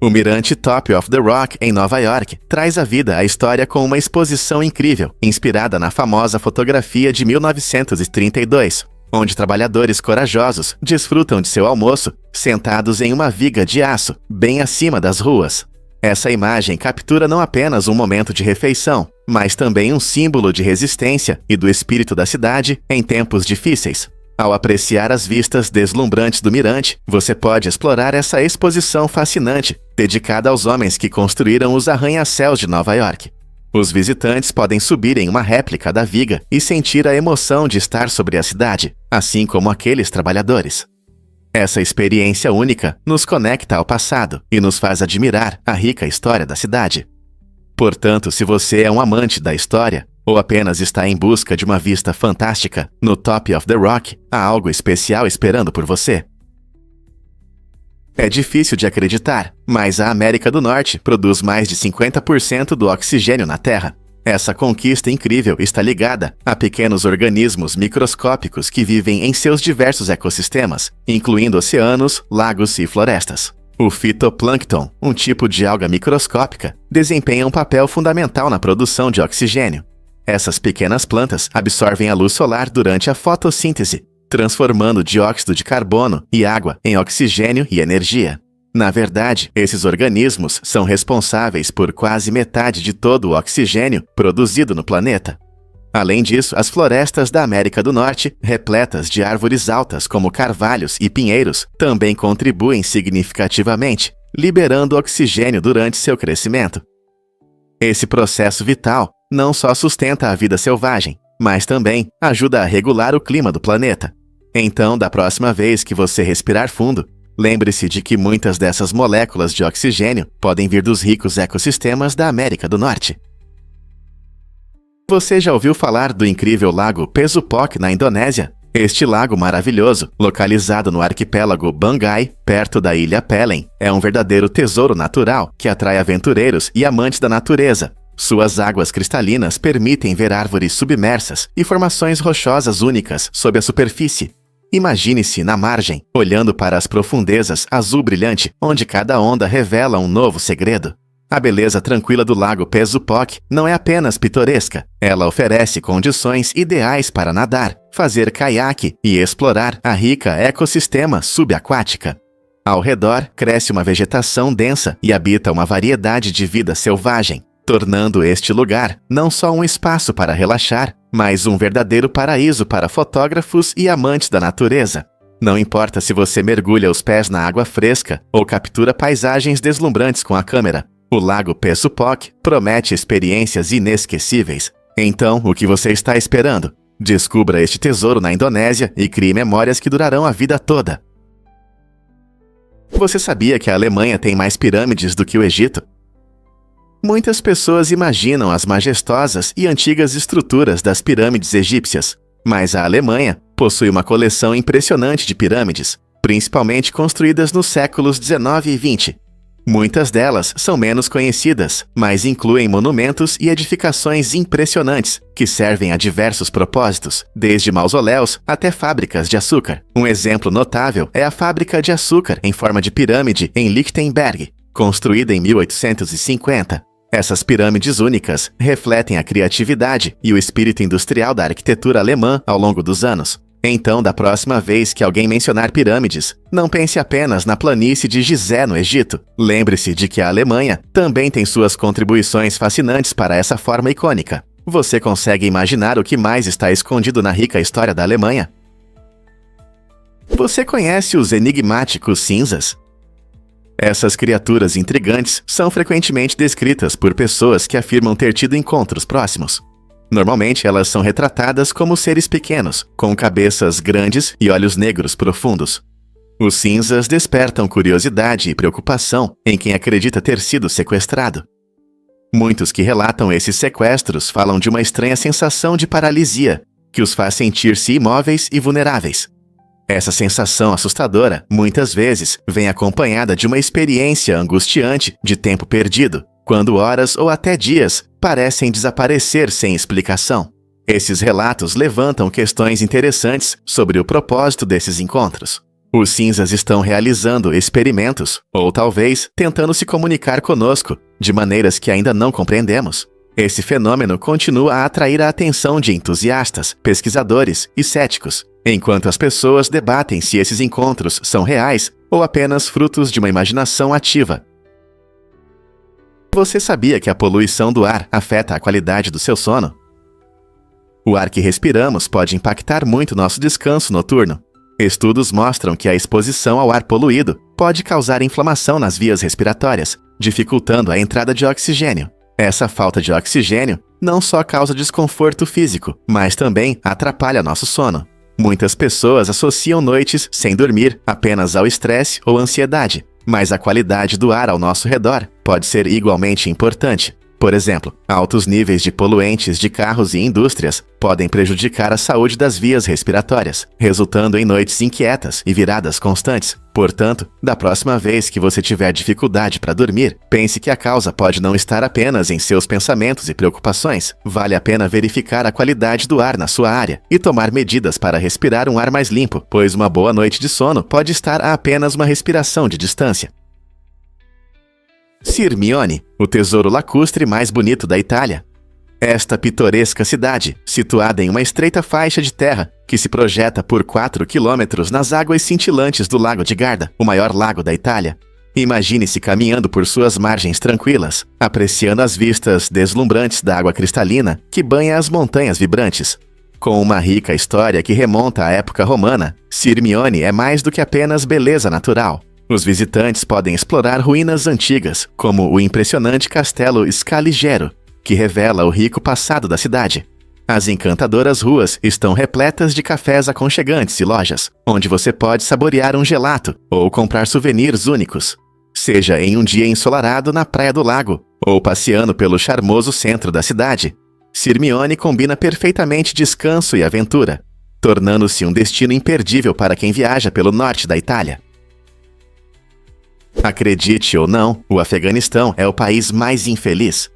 O mirante Top of the Rock, em Nova York, traz à vida a história com uma exposição incrível, inspirada na famosa fotografia de 1932, onde trabalhadores corajosos desfrutam de seu almoço sentados em uma viga de aço, bem acima das ruas. Essa imagem captura não apenas um momento de refeição, mas também um símbolo de resistência e do espírito da cidade em tempos difíceis. Ao apreciar as vistas deslumbrantes do mirante, você pode explorar essa exposição fascinante, dedicada aos homens que construíram os arranha-céus de Nova York. Os visitantes podem subir em uma réplica da viga e sentir a emoção de estar sobre a cidade, assim como aqueles trabalhadores. Essa experiência única nos conecta ao passado e nos faz admirar a rica história da cidade. Portanto, se você é um amante da história, ou apenas está em busca de uma vista fantástica, no Top of the Rock há algo especial esperando por você. É difícil de acreditar, mas a América do Norte produz mais de 50% do oxigênio na Terra. Essa conquista incrível está ligada a pequenos organismos microscópicos que vivem em seus diversos ecossistemas, incluindo oceanos, lagos e florestas. O fitoplâncton, um tipo de alga microscópica, desempenha um papel fundamental na produção de oxigênio. Essas pequenas plantas absorvem a luz solar durante a fotossíntese, transformando dióxido de carbono e água em oxigênio e energia. Na verdade, esses organismos são responsáveis por quase metade de todo o oxigênio produzido no planeta. Além disso, as florestas da América do Norte, repletas de árvores altas como carvalhos e pinheiros, também contribuem significativamente, liberando oxigênio durante seu crescimento. Esse processo vital não só sustenta a vida selvagem, mas também ajuda a regular o clima do planeta. Então, da próxima vez que você respirar fundo, lembre-se de que muitas dessas moléculas de oxigênio podem vir dos ricos ecossistemas da América do Norte. Você já ouviu falar do incrível lago Pesupok na Indonésia? Este lago maravilhoso, localizado no arquipélago Bangai, perto da ilha Pelen, é um verdadeiro tesouro natural que atrai aventureiros e amantes da natureza. Suas águas cristalinas permitem ver árvores submersas e formações rochosas únicas sob a superfície. Imagine-se na margem, olhando para as profundezas azul brilhante, onde cada onda revela um novo segredo. A beleza tranquila do lago Pesupok não é apenas pitoresca, ela oferece condições ideais para nadar, fazer caiaque e explorar a rica ecossistema subaquática. Ao redor, cresce uma vegetação densa e habita uma variedade de vida selvagem, tornando este lugar não só um espaço para relaxar, mas um verdadeiro paraíso para fotógrafos e amantes da natureza. Não importa se você mergulha os pés na água fresca ou captura paisagens deslumbrantes com a câmera, o lago Pesupok promete experiências inesquecíveis. Então, o que você está esperando? Descubra este tesouro na Indonésia e crie memórias que durarão a vida toda. Você sabia que a Alemanha tem mais pirâmides do que o Egito? Muitas pessoas imaginam as majestosas e antigas estruturas das pirâmides egípcias, mas a Alemanha possui uma coleção impressionante de pirâmides, principalmente construídas nos séculos 19 e 20. Muitas delas são menos conhecidas, mas incluem monumentos e edificações impressionantes que servem a diversos propósitos, desde mausoléus até fábricas de açúcar. Um exemplo notável é a fábrica de açúcar em forma de pirâmide em Lichtenberg, construída em 1850. Essas pirâmides únicas refletem a criatividade e o espírito industrial da arquitetura alemã ao longo dos anos. Então, da próxima vez que alguém mencionar pirâmides, não pense apenas na planície de Gizé no Egito. Lembre-se de que a Alemanha também tem suas contribuições fascinantes para essa forma icônica. Você consegue imaginar o que mais está escondido na rica história da Alemanha? Você conhece os enigmáticos cinzas? Essas criaturas intrigantes são frequentemente descritas por pessoas que afirmam ter tido encontros próximos. Normalmente, elas são retratadas como seres pequenos, com cabeças grandes e olhos negros profundos. Os cinzas despertam curiosidade e preocupação em quem acredita ter sido sequestrado. Muitos que relatam esses sequestros falam de uma estranha sensação de paralisia, que os faz sentir-se imóveis e vulneráveis. Essa sensação assustadora, muitas vezes, vem acompanhada de uma experiência angustiante de tempo perdido, quando horas ou até dias parecem desaparecer sem explicação. Esses relatos levantam questões interessantes sobre o propósito desses encontros. Os cinzas estão realizando experimentos, ou talvez tentando se comunicar conosco, de maneiras que ainda não compreendemos. Esse fenômeno continua a atrair a atenção de entusiastas, pesquisadores e céticos, enquanto as pessoas debatem se esses encontros são reais ou apenas frutos de uma imaginação ativa. Você sabia que a poluição do ar afeta a qualidade do seu sono? O ar que respiramos pode impactar muito nosso descanso noturno. Estudos mostram que a exposição ao ar poluído pode causar inflamação nas vias respiratórias, dificultando a entrada de oxigênio. Essa falta de oxigênio não só causa desconforto físico, mas também atrapalha nosso sono. Muitas pessoas associam noites sem dormir apenas ao estresse ou ansiedade, mas a qualidade do ar ao nosso redor pode ser igualmente importante. Por exemplo, altos níveis de poluentes de carros e indústrias podem prejudicar a saúde das vias respiratórias, resultando em noites inquietas e viradas constantes. Portanto, da próxima vez que você tiver dificuldade para dormir, pense que a causa pode não estar apenas em seus pensamentos e preocupações. Vale a pena verificar a qualidade do ar na sua área e tomar medidas para respirar um ar mais limpo, pois uma boa noite de sono pode estar a apenas uma respiração de distância. Sirmione, o tesouro lacustre mais bonito da Itália. Esta pitoresca cidade, situada em uma estreita faixa de terra que se projeta por 4 quilômetros nas águas cintilantes do Lago de Garda, o maior lago da Itália. Imagine-se caminhando por suas margens tranquilas, apreciando as vistas deslumbrantes da água cristalina que banha as montanhas vibrantes. Com uma rica história que remonta à época romana, Sirmione é mais do que apenas beleza natural. Os visitantes podem explorar ruínas antigas, como o impressionante castelo Scaligero, que revela o rico passado da cidade. As encantadoras ruas estão repletas de cafés aconchegantes e lojas, onde você pode saborear um gelato ou comprar souvenirs únicos. Seja em um dia ensolarado na Praia do Lago ou passeando pelo charmoso centro da cidade, Sirmione combina perfeitamente descanso e aventura, tornando-se um destino imperdível para quem viaja pelo norte da Itália. Acredite ou não, o Afeganistão é o país mais infeliz.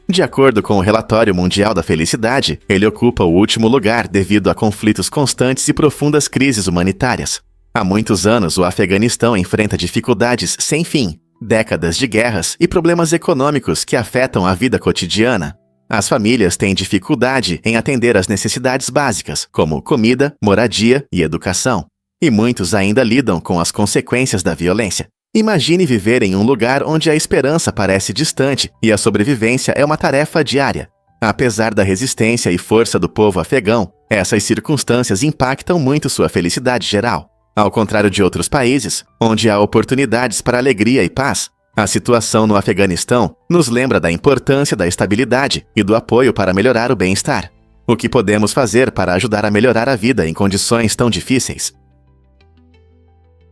De acordo com o Relatório Mundial da Felicidade, ele ocupa o último lugar devido a conflitos constantes e profundas crises humanitárias. Há muitos anos, o Afeganistão enfrenta dificuldades sem fim, décadas de guerras e problemas econômicos que afetam a vida cotidiana. As famílias têm dificuldade em atender às necessidades básicas, como comida, moradia e educação. E muitos ainda lidam com as consequências da violência. Imagine viver em um lugar onde a esperança parece distante e a sobrevivência é uma tarefa diária. Apesar da resistência e força do povo afegão, essas circunstâncias impactam muito sua felicidade geral. Ao contrário de outros países, onde há oportunidades para alegria e paz, a situação no Afeganistão nos lembra da importância da estabilidade e do apoio para melhorar o bem-estar. O que podemos fazer para ajudar a melhorar a vida em condições tão difíceis?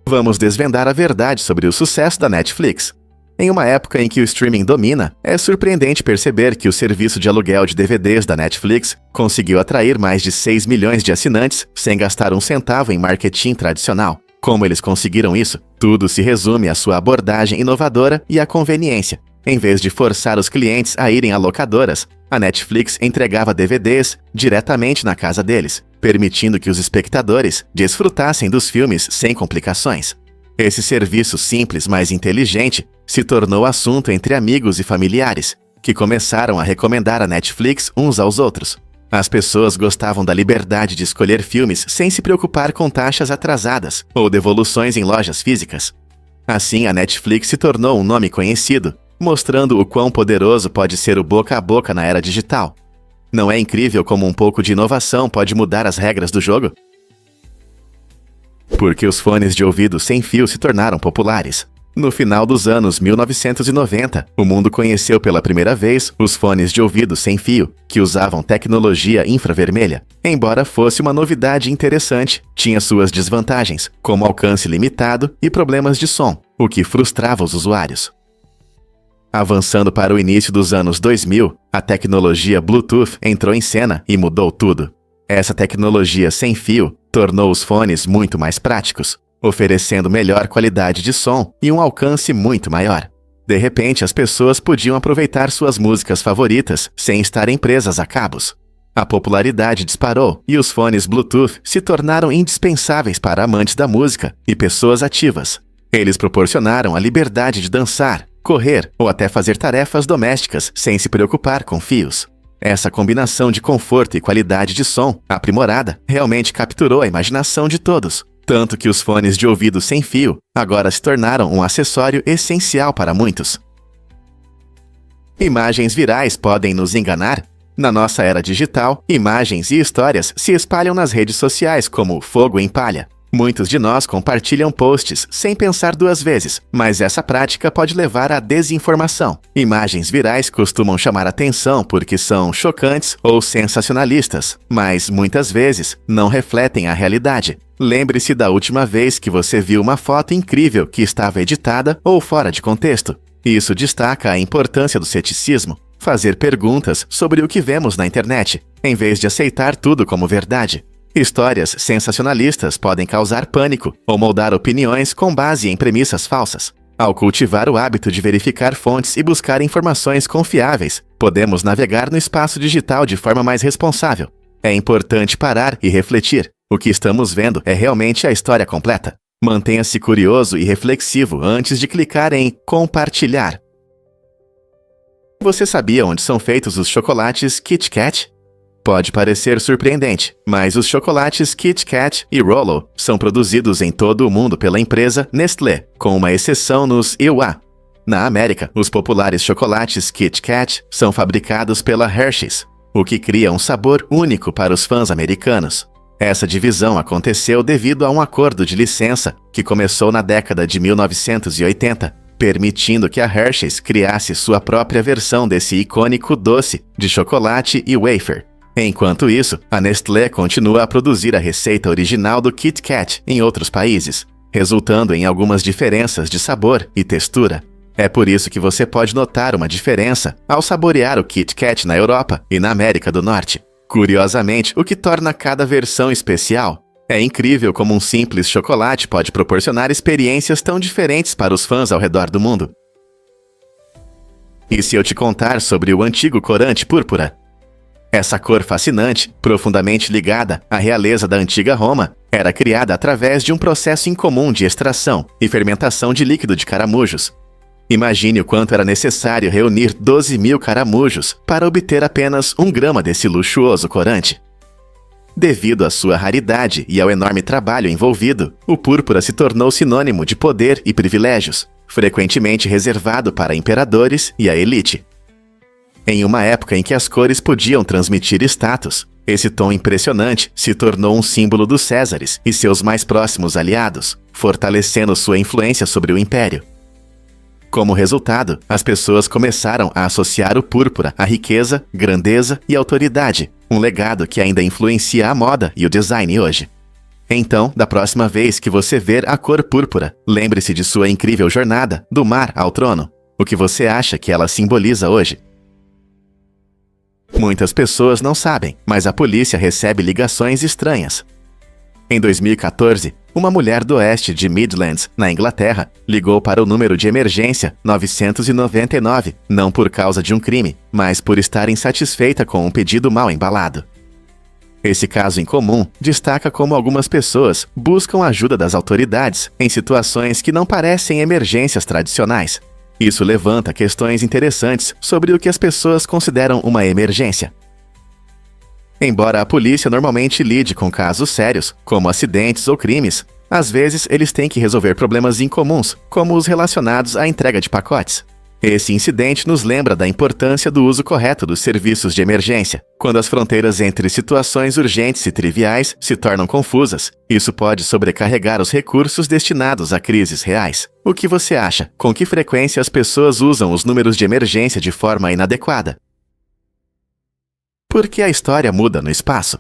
Vamos desvendar a verdade sobre o sucesso da Netflix. Em uma época em que o streaming domina, é surpreendente perceber que o serviço de aluguel de DVDs da Netflix conseguiu atrair mais de 6 milhões de assinantes sem gastar um centavo em marketing tradicional. Como eles conseguiram isso? Tudo se resume à sua abordagem inovadora e à conveniência. Em vez de forçar os clientes a irem a locadoras, a Netflix entregava DVDs diretamente na casa deles, permitindo que os espectadores desfrutassem dos filmes sem complicações. Esse serviço simples, mas inteligente, se tornou assunto entre amigos e familiares, que começaram a recomendar a Netflix uns aos outros. As pessoas gostavam da liberdade de escolher filmes sem se preocupar com taxas atrasadas ou devoluções em lojas físicas. Assim, a Netflix se tornou um nome conhecido, mostrando o quão poderoso pode ser o boca a boca na era digital. Não é incrível como um pouco de inovação pode mudar as regras do jogo? Porque os fones de ouvido sem fio se tornaram populares. No final dos anos 1990, o mundo conheceu pela primeira vez os fones de ouvido sem fio, que usavam tecnologia infravermelha. Embora fosse uma novidade interessante, tinha suas desvantagens, como alcance limitado e problemas de som, o que frustrava os usuários. Avançando para o início dos anos 2000, a tecnologia Bluetooth entrou em cena e mudou tudo. Essa tecnologia sem fio tornou os fones muito mais práticos, oferecendo melhor qualidade de som e um alcance muito maior. De repente, as pessoas podiam aproveitar suas músicas favoritas sem estarem presas a cabos. A popularidade disparou e os fones Bluetooth se tornaram indispensáveis para amantes da música e pessoas ativas. Eles proporcionaram a liberdade de dançar, correr ou até fazer tarefas domésticas sem se preocupar com fios. Essa combinação de conforto e qualidade de som aprimorada realmente capturou a imaginação de todos, tanto que os fones de ouvido sem fio agora se tornaram um acessório essencial para muitos. Imagens virais podem nos enganar? Na nossa era digital, imagens e histórias se espalham nas redes sociais como fogo em palha. Muitos de nós compartilham posts sem pensar duas vezes, mas essa prática pode levar à desinformação. Imagens virais costumam chamar atenção porque são chocantes ou sensacionalistas, mas muitas vezes não refletem a realidade. Lembre-se da última vez que você viu uma foto incrível que estava editada ou fora de contexto. Isso destaca a importância do ceticismo. fazer perguntas sobre o que vemos na internet, em vez de aceitar tudo como verdade. Histórias sensacionalistas podem causar pânico ou moldar opiniões com base em premissas falsas. Ao cultivar o hábito de verificar fontes e buscar informações confiáveis, podemos navegar no espaço digital de forma mais responsável. É importante parar e refletir. O que estamos vendo é realmente a história completa. Mantenha-se curioso e reflexivo antes de clicar em compartilhar. Você sabia onde são feitos os chocolates Kit Kat? Pode parecer surpreendente, mas os chocolates Kit Kat e Rolo são produzidos em todo o mundo pela empresa Nestlé, com uma exceção nos USA. Na América, os populares chocolates Kit Kat são fabricados pela Hershey's, o que cria um sabor único para os fãs americanos. Essa divisão aconteceu devido a um acordo de licença que começou na década de 1980, permitindo que a Hershey's criasse sua própria versão desse icônico doce de chocolate e wafer. Enquanto isso, a Nestlé continua a produzir a receita original do Kit Kat em outros países, resultando em algumas diferenças de sabor e textura. É por isso que você pode notar uma diferença ao saborear o Kit Kat na Europa e na América do Norte. Curiosamente, o que torna cada versão especial. É incrível como um simples chocolate pode proporcionar experiências tão diferentes para os fãs ao redor do mundo. E se eu te contar sobre o antigo corante púrpura? Essa cor fascinante, profundamente ligada à realeza da antiga Roma, era criada através de um processo incomum de extração e fermentação de líquido de caramujos. Imagine o quanto era necessário reunir 12.000 caramujos para obter apenas 1 grama desse luxuoso corante. Devido à sua raridade e ao enorme trabalho envolvido, o púrpura se tornou sinônimo de poder e privilégios, frequentemente reservado para imperadores e a elite. Em uma época em que as cores podiam transmitir status, esse tom impressionante se tornou um símbolo dos Césares e seus mais próximos aliados, fortalecendo sua influência sobre o império. Como resultado, as pessoas começaram a associar o púrpura à riqueza, grandeza e autoridade, um legado que ainda influencia a moda e o design hoje. Então, da próxima vez que você ver a cor púrpura, lembre-se de sua incrível jornada do mar ao trono. O que você acha que ela simboliza hoje? Muitas pessoas não sabem, mas a polícia recebe ligações estranhas. Em 2014, uma mulher do oeste de Midlands, na Inglaterra, ligou para o número de emergência 999, não por causa de um crime, mas por estar insatisfeita com um pedido mal embalado. Esse caso incomum destaca como algumas pessoas buscam a ajuda das autoridades em situações que não parecem emergências tradicionais. Isso levanta questões interessantes sobre o que as pessoas consideram uma emergência. Embora a polícia normalmente lide com casos sérios, como acidentes ou crimes, às vezes eles têm que resolver problemas incomuns, como os relacionados à entrega de pacotes. Esse incidente nos lembra da importância do uso correto dos serviços de emergência. Quando as fronteiras entre situações urgentes e triviais se tornam confusas, isso pode sobrecarregar os recursos destinados a crises reais. O que você acha? Com que frequência as pessoas usam os números de emergência de forma inadequada? Por que a história muda no espaço?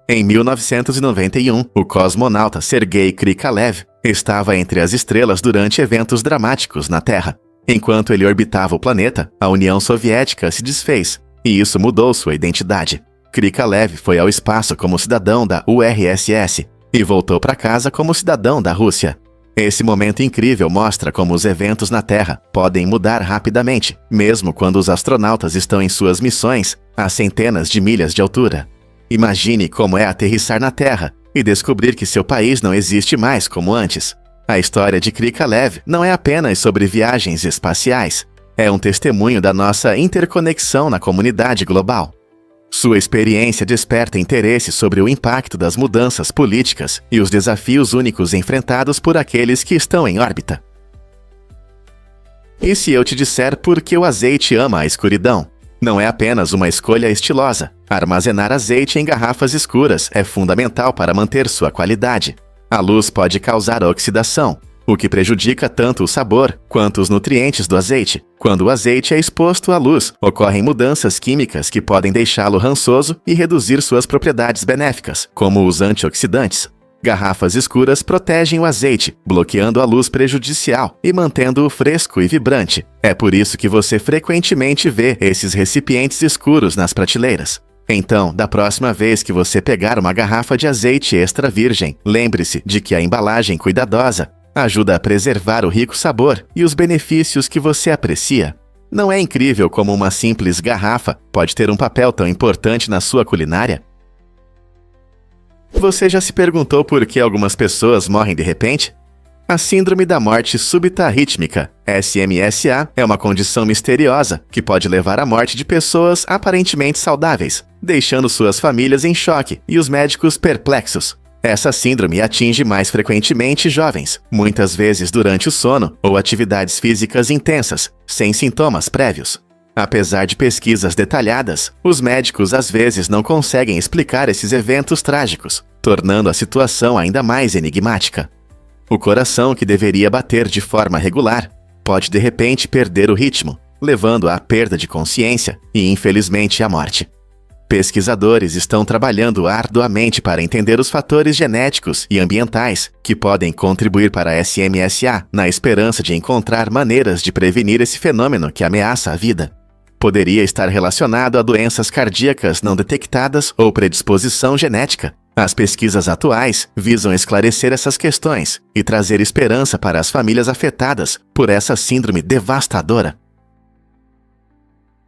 Em 1991, o cosmonauta Sergei Krikalev estava entre as estrelas durante eventos dramáticos na Terra. Enquanto ele orbitava o planeta, a União Soviética se desfez, e isso mudou sua identidade. Krikalev foi ao espaço como cidadão da URSS e voltou para casa como cidadão da Rússia. Esse momento incrível mostra como os eventos na Terra podem mudar rapidamente, mesmo quando os astronautas estão em suas missões a centenas de milhas de altura. Imagine como é aterrissar na Terra e descobrir que seu país não existe mais como antes. A história de Krikalev não é apenas sobre viagens espaciais, é um testemunho da nossa interconexão na comunidade global. Sua experiência desperta interesse sobre o impacto das mudanças políticas e os desafios únicos enfrentados por aqueles que estão em órbita. E se eu te disser por que o azeite ama a escuridão? Não é apenas uma escolha estilosa. Armazenar azeite em garrafas escuras é fundamental para manter sua qualidade. A luz pode causar oxidação, o que prejudica tanto o sabor quanto os nutrientes do azeite. Quando o azeite é exposto à luz, ocorrem mudanças químicas que podem deixá-lo rançoso e reduzir suas propriedades benéficas, como os antioxidantes. Garrafas escuras protegem o azeite, bloqueando a luz prejudicial e mantendo-o fresco e vibrante. É por isso que você frequentemente vê esses recipientes escuros nas prateleiras. Então, da próxima vez que você pegar uma garrafa de azeite extra virgem, lembre-se de que a embalagem cuidadosa ajuda a preservar o rico sabor e os benefícios que você aprecia. Não é incrível como uma simples garrafa pode ter um papel tão importante na sua culinária? Você já se perguntou por que algumas pessoas morrem de repente? A Síndrome da Morte Súbita Arrítmica, SMSA, é uma condição misteriosa que pode levar à morte de pessoas aparentemente saudáveis, deixando suas famílias em choque e os médicos perplexos. Essa síndrome atinge mais frequentemente jovens, muitas vezes durante o sono ou atividades físicas intensas, sem sintomas prévios. Apesar de pesquisas detalhadas, os médicos às vezes não conseguem explicar esses eventos trágicos, tornando a situação ainda mais enigmática. O coração, que deveria bater de forma regular, pode de repente perder o ritmo, levando à perda de consciência e, infelizmente, à morte. Pesquisadores estão trabalhando arduamente para entender os fatores genéticos e ambientais que podem contribuir para a SMSA, na esperança de encontrar maneiras de prevenir esse fenômeno que ameaça a vida. Poderia estar relacionado a doenças cardíacas não detectadas ou predisposição genética. As pesquisas atuais visam esclarecer essas questões e trazer esperança para as famílias afetadas por essa síndrome devastadora.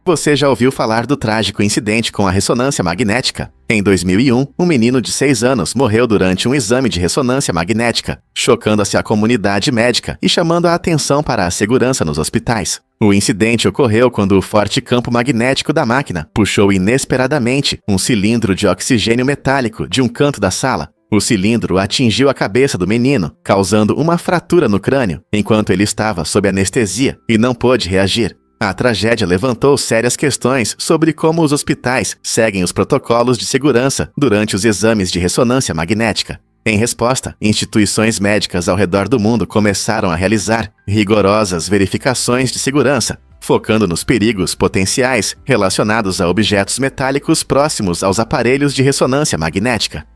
Você já ouviu falar do trágico incidente com a ressonância magnética? Em 2001, um menino de 6 anos morreu durante um exame de ressonância magnética, chocando-se a comunidade médica e chamando a atenção para a segurança nos hospitais. O incidente ocorreu quando o forte campo magnético da máquina puxou inesperadamente um cilindro de oxigênio metálico de um canto da sala. O cilindro atingiu a cabeça do menino, causando uma fratura no crânio, enquanto ele estava sob anestesia e não pôde reagir. A tragédia levantou sérias questões sobre como os hospitais seguem os protocolos de segurança durante os exames de ressonância magnética. Em resposta, instituições médicas ao redor do mundo começaram a realizar rigorosas verificações de segurança, focando nos perigos potenciais relacionados a objetos metálicos próximos aos aparelhos de ressonância magnética.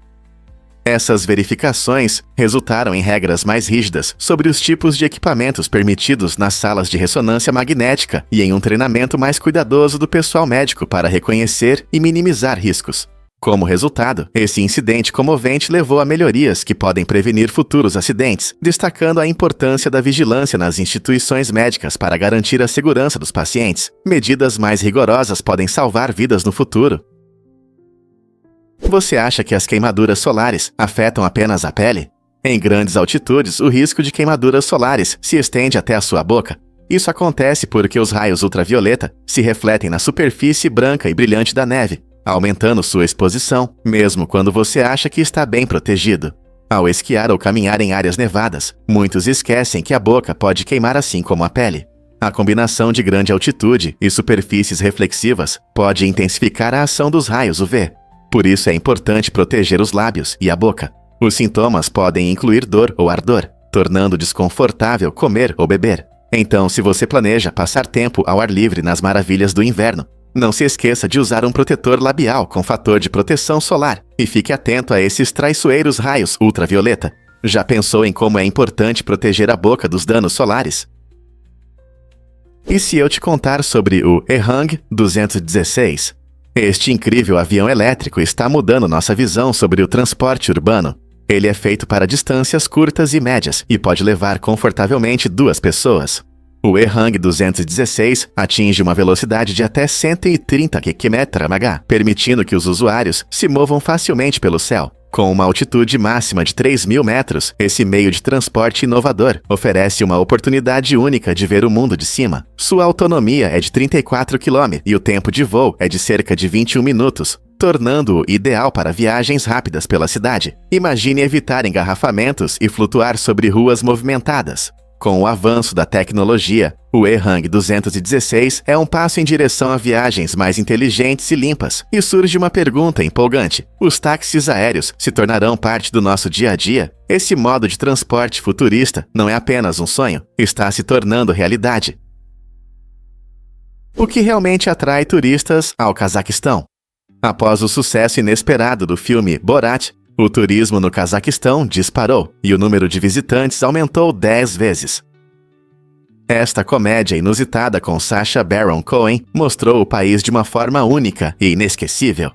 Essas verificações resultaram em regras mais rígidas sobre os tipos de equipamentos permitidos nas salas de ressonância magnética e em um treinamento mais cuidadoso do pessoal médico para reconhecer e minimizar riscos. Como resultado, esse incidente comovente levou a melhorias que podem prevenir futuros acidentes, destacando a importância da vigilância nas instituições médicas para garantir a segurança dos pacientes. Medidas mais rigorosas podem salvar vidas no futuro. Você acha que as queimaduras solares afetam apenas a pele? Em grandes altitudes, o risco de queimaduras solares se estende até a sua boca. Isso acontece porque os raios ultravioleta se refletem na superfície branca e brilhante da neve, aumentando sua exposição, mesmo quando você acha que está bem protegido. Ao esquiar ou caminhar em áreas nevadas, muitos esquecem que a boca pode queimar assim como a pele. A combinação de grande altitude e superfícies reflexivas pode intensificar a ação dos raios UV. Por isso é importante proteger os lábios e a boca. Os sintomas podem incluir dor ou ardor, tornando desconfortável comer ou beber. Então, se você planeja passar tempo ao ar livre nas maravilhas do inverno, não se esqueça de usar um protetor labial com fator de proteção solar e fique atento a esses traiçoeiros raios ultravioleta. Já pensou em como é importante proteger a boca dos danos solares? E se eu te contar sobre o EHang 216? Este incrível avião elétrico está mudando nossa visão sobre o transporte urbano. Ele é feito para distâncias curtas e médias e pode levar confortavelmente 2 pessoas. O EHang 216 atinge uma velocidade de até 130 km/h, permitindo que os usuários se movam facilmente pelo céu. Com uma altitude máxima de 3.000 metros, esse meio de transporte inovador oferece uma oportunidade única de ver o mundo de cima. Sua autonomia é de 34 km e o tempo de voo é de cerca de 21 minutos, tornando-o ideal para viagens rápidas pela cidade. Imagine evitar engarrafamentos e flutuar sobre ruas movimentadas. Com o avanço da tecnologia, o EHang 216 é um passo em direção a viagens mais inteligentes e limpas. E surge uma pergunta empolgante: os táxis aéreos se tornarão parte do nosso dia a dia? Esse modo de transporte futurista não é apenas um sonho, está se tornando realidade. O que realmente atrai turistas ao Cazaquistão? Após o sucesso inesperado do filme Borat, O turismo no Cazaquistão disparou e o número de visitantes aumentou 10 vezes. Esta comédia inusitada com Sacha Baron Cohen mostrou o país de uma forma única e inesquecível.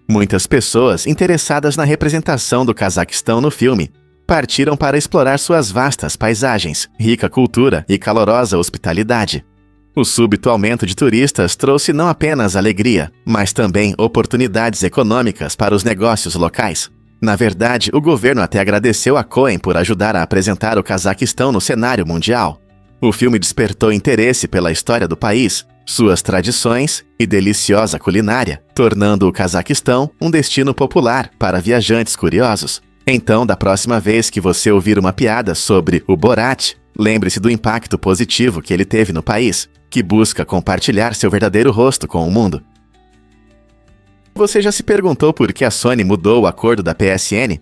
Muitas pessoas interessadas na representação do Cazaquistão no filme partiram para explorar suas vastas paisagens, rica cultura e calorosa hospitalidade. O súbito aumento de turistas trouxe não apenas alegria, mas também oportunidades econômicas para os negócios locais. Na verdade, o governo até agradeceu a Cohen por ajudar a apresentar o Cazaquistão no cenário mundial. O filme despertou interesse pela história do país, suas tradições e deliciosa culinária, tornando o Cazaquistão um destino popular para viajantes curiosos. Então, da próxima vez que você ouvir uma piada sobre o Borat, lembre-se do impacto positivo que ele teve no país, que busca compartilhar seu verdadeiro rosto com o mundo. Você já se perguntou por que a Sony mudou o acordo da PSN?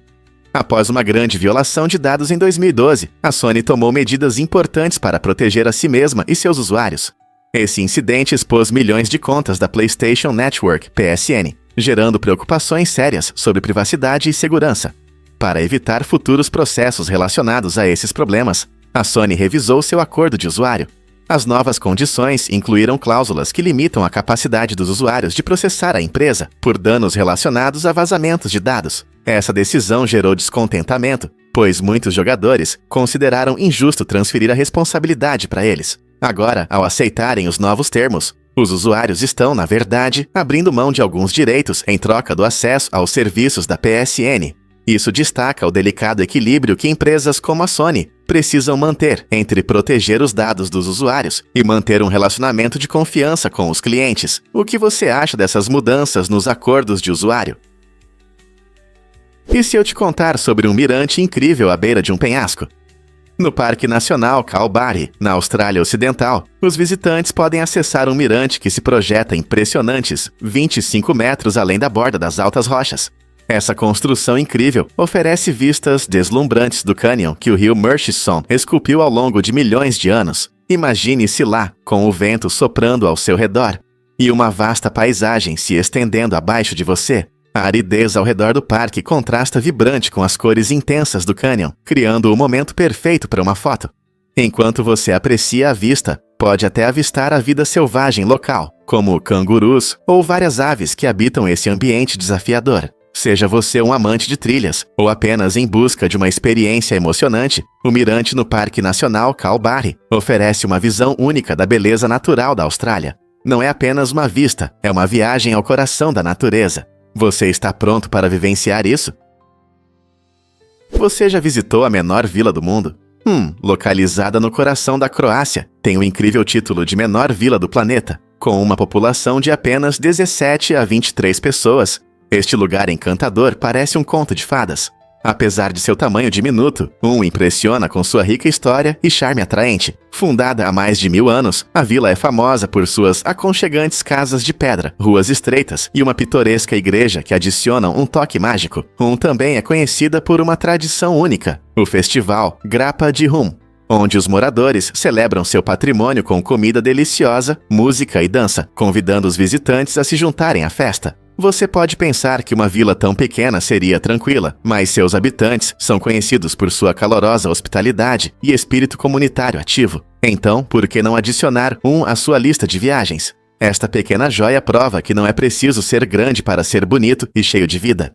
Após uma grande violação de dados em 2012, a Sony tomou medidas importantes para proteger a si mesma e seus usuários. Esse incidente expôs milhões de contas da PlayStation Network, PSN, gerando preocupações sérias sobre privacidade e segurança. Para evitar futuros processos relacionados a esses problemas, a Sony revisou seu acordo de usuário. As novas condições incluíram cláusulas que limitam a capacidade dos usuários de processar a empresa por danos relacionados a vazamentos de dados. Essa decisão gerou descontentamento, pois muitos jogadores consideraram injusto transferir a responsabilidade para eles. Agora, ao aceitarem os novos termos, os usuários estão, na verdade, abrindo mão de alguns direitos em troca do acesso aos serviços da PSN. Isso destaca o delicado equilíbrio que empresas como a Sony precisam manter entre proteger os dados dos usuários e manter um relacionamento de confiança com os clientes. O que você acha dessas mudanças nos acordos de usuário? E se eu te contar sobre um mirante incrível à beira de um penhasco? No Parque Nacional Kalbarri, na Austrália Ocidental, os visitantes podem acessar um mirante que se projeta impressionantes 25 metros além da borda das altas rochas. Essa construção incrível oferece vistas deslumbrantes do cânion que o rio Murchison esculpiu ao longo de milhões de anos. Imagine-se lá, com o vento soprando ao seu redor e uma vasta paisagem se estendendo abaixo de você. A aridez ao redor do parque contrasta vibrante com as cores intensas do cânion, criando o momento perfeito para uma foto. Enquanto você aprecia a vista, pode até avistar a vida selvagem local, como cangurus ou várias aves que habitam esse ambiente desafiador. Seja você um amante de trilhas ou apenas em busca de uma experiência emocionante, o mirante no Parque Nacional Kalbarri oferece uma visão única da beleza natural da Austrália. Não é apenas uma vista, é uma viagem ao coração da natureza. Você está pronto para vivenciar isso? Você já visitou a menor vila do mundo? Localizada no coração da Croácia, tem o incrível título de menor vila do planeta, com uma população de apenas 17 a 23 pessoas. Este lugar encantador parece um conto de fadas. Apesar de seu tamanho diminuto, impressiona com sua rica história e charme atraente. Fundada há mais de 1000 anos, a vila é famosa por suas aconchegantes casas de pedra, ruas estreitas e uma pitoresca igreja que adicionam um toque mágico. Também é conhecida por uma tradição única, o festival Grapa de Rum, onde os moradores celebram seu patrimônio com comida deliciosa, música e dança, convidando os visitantes a se juntarem à festa. Você pode pensar que uma vila tão pequena seria tranquila, mas seus habitantes são conhecidos por sua calorosa hospitalidade e espírito comunitário ativo. Então, por que não adicionar à sua lista de viagens? Esta pequena joia prova que não é preciso ser grande para ser bonito e cheio de vida.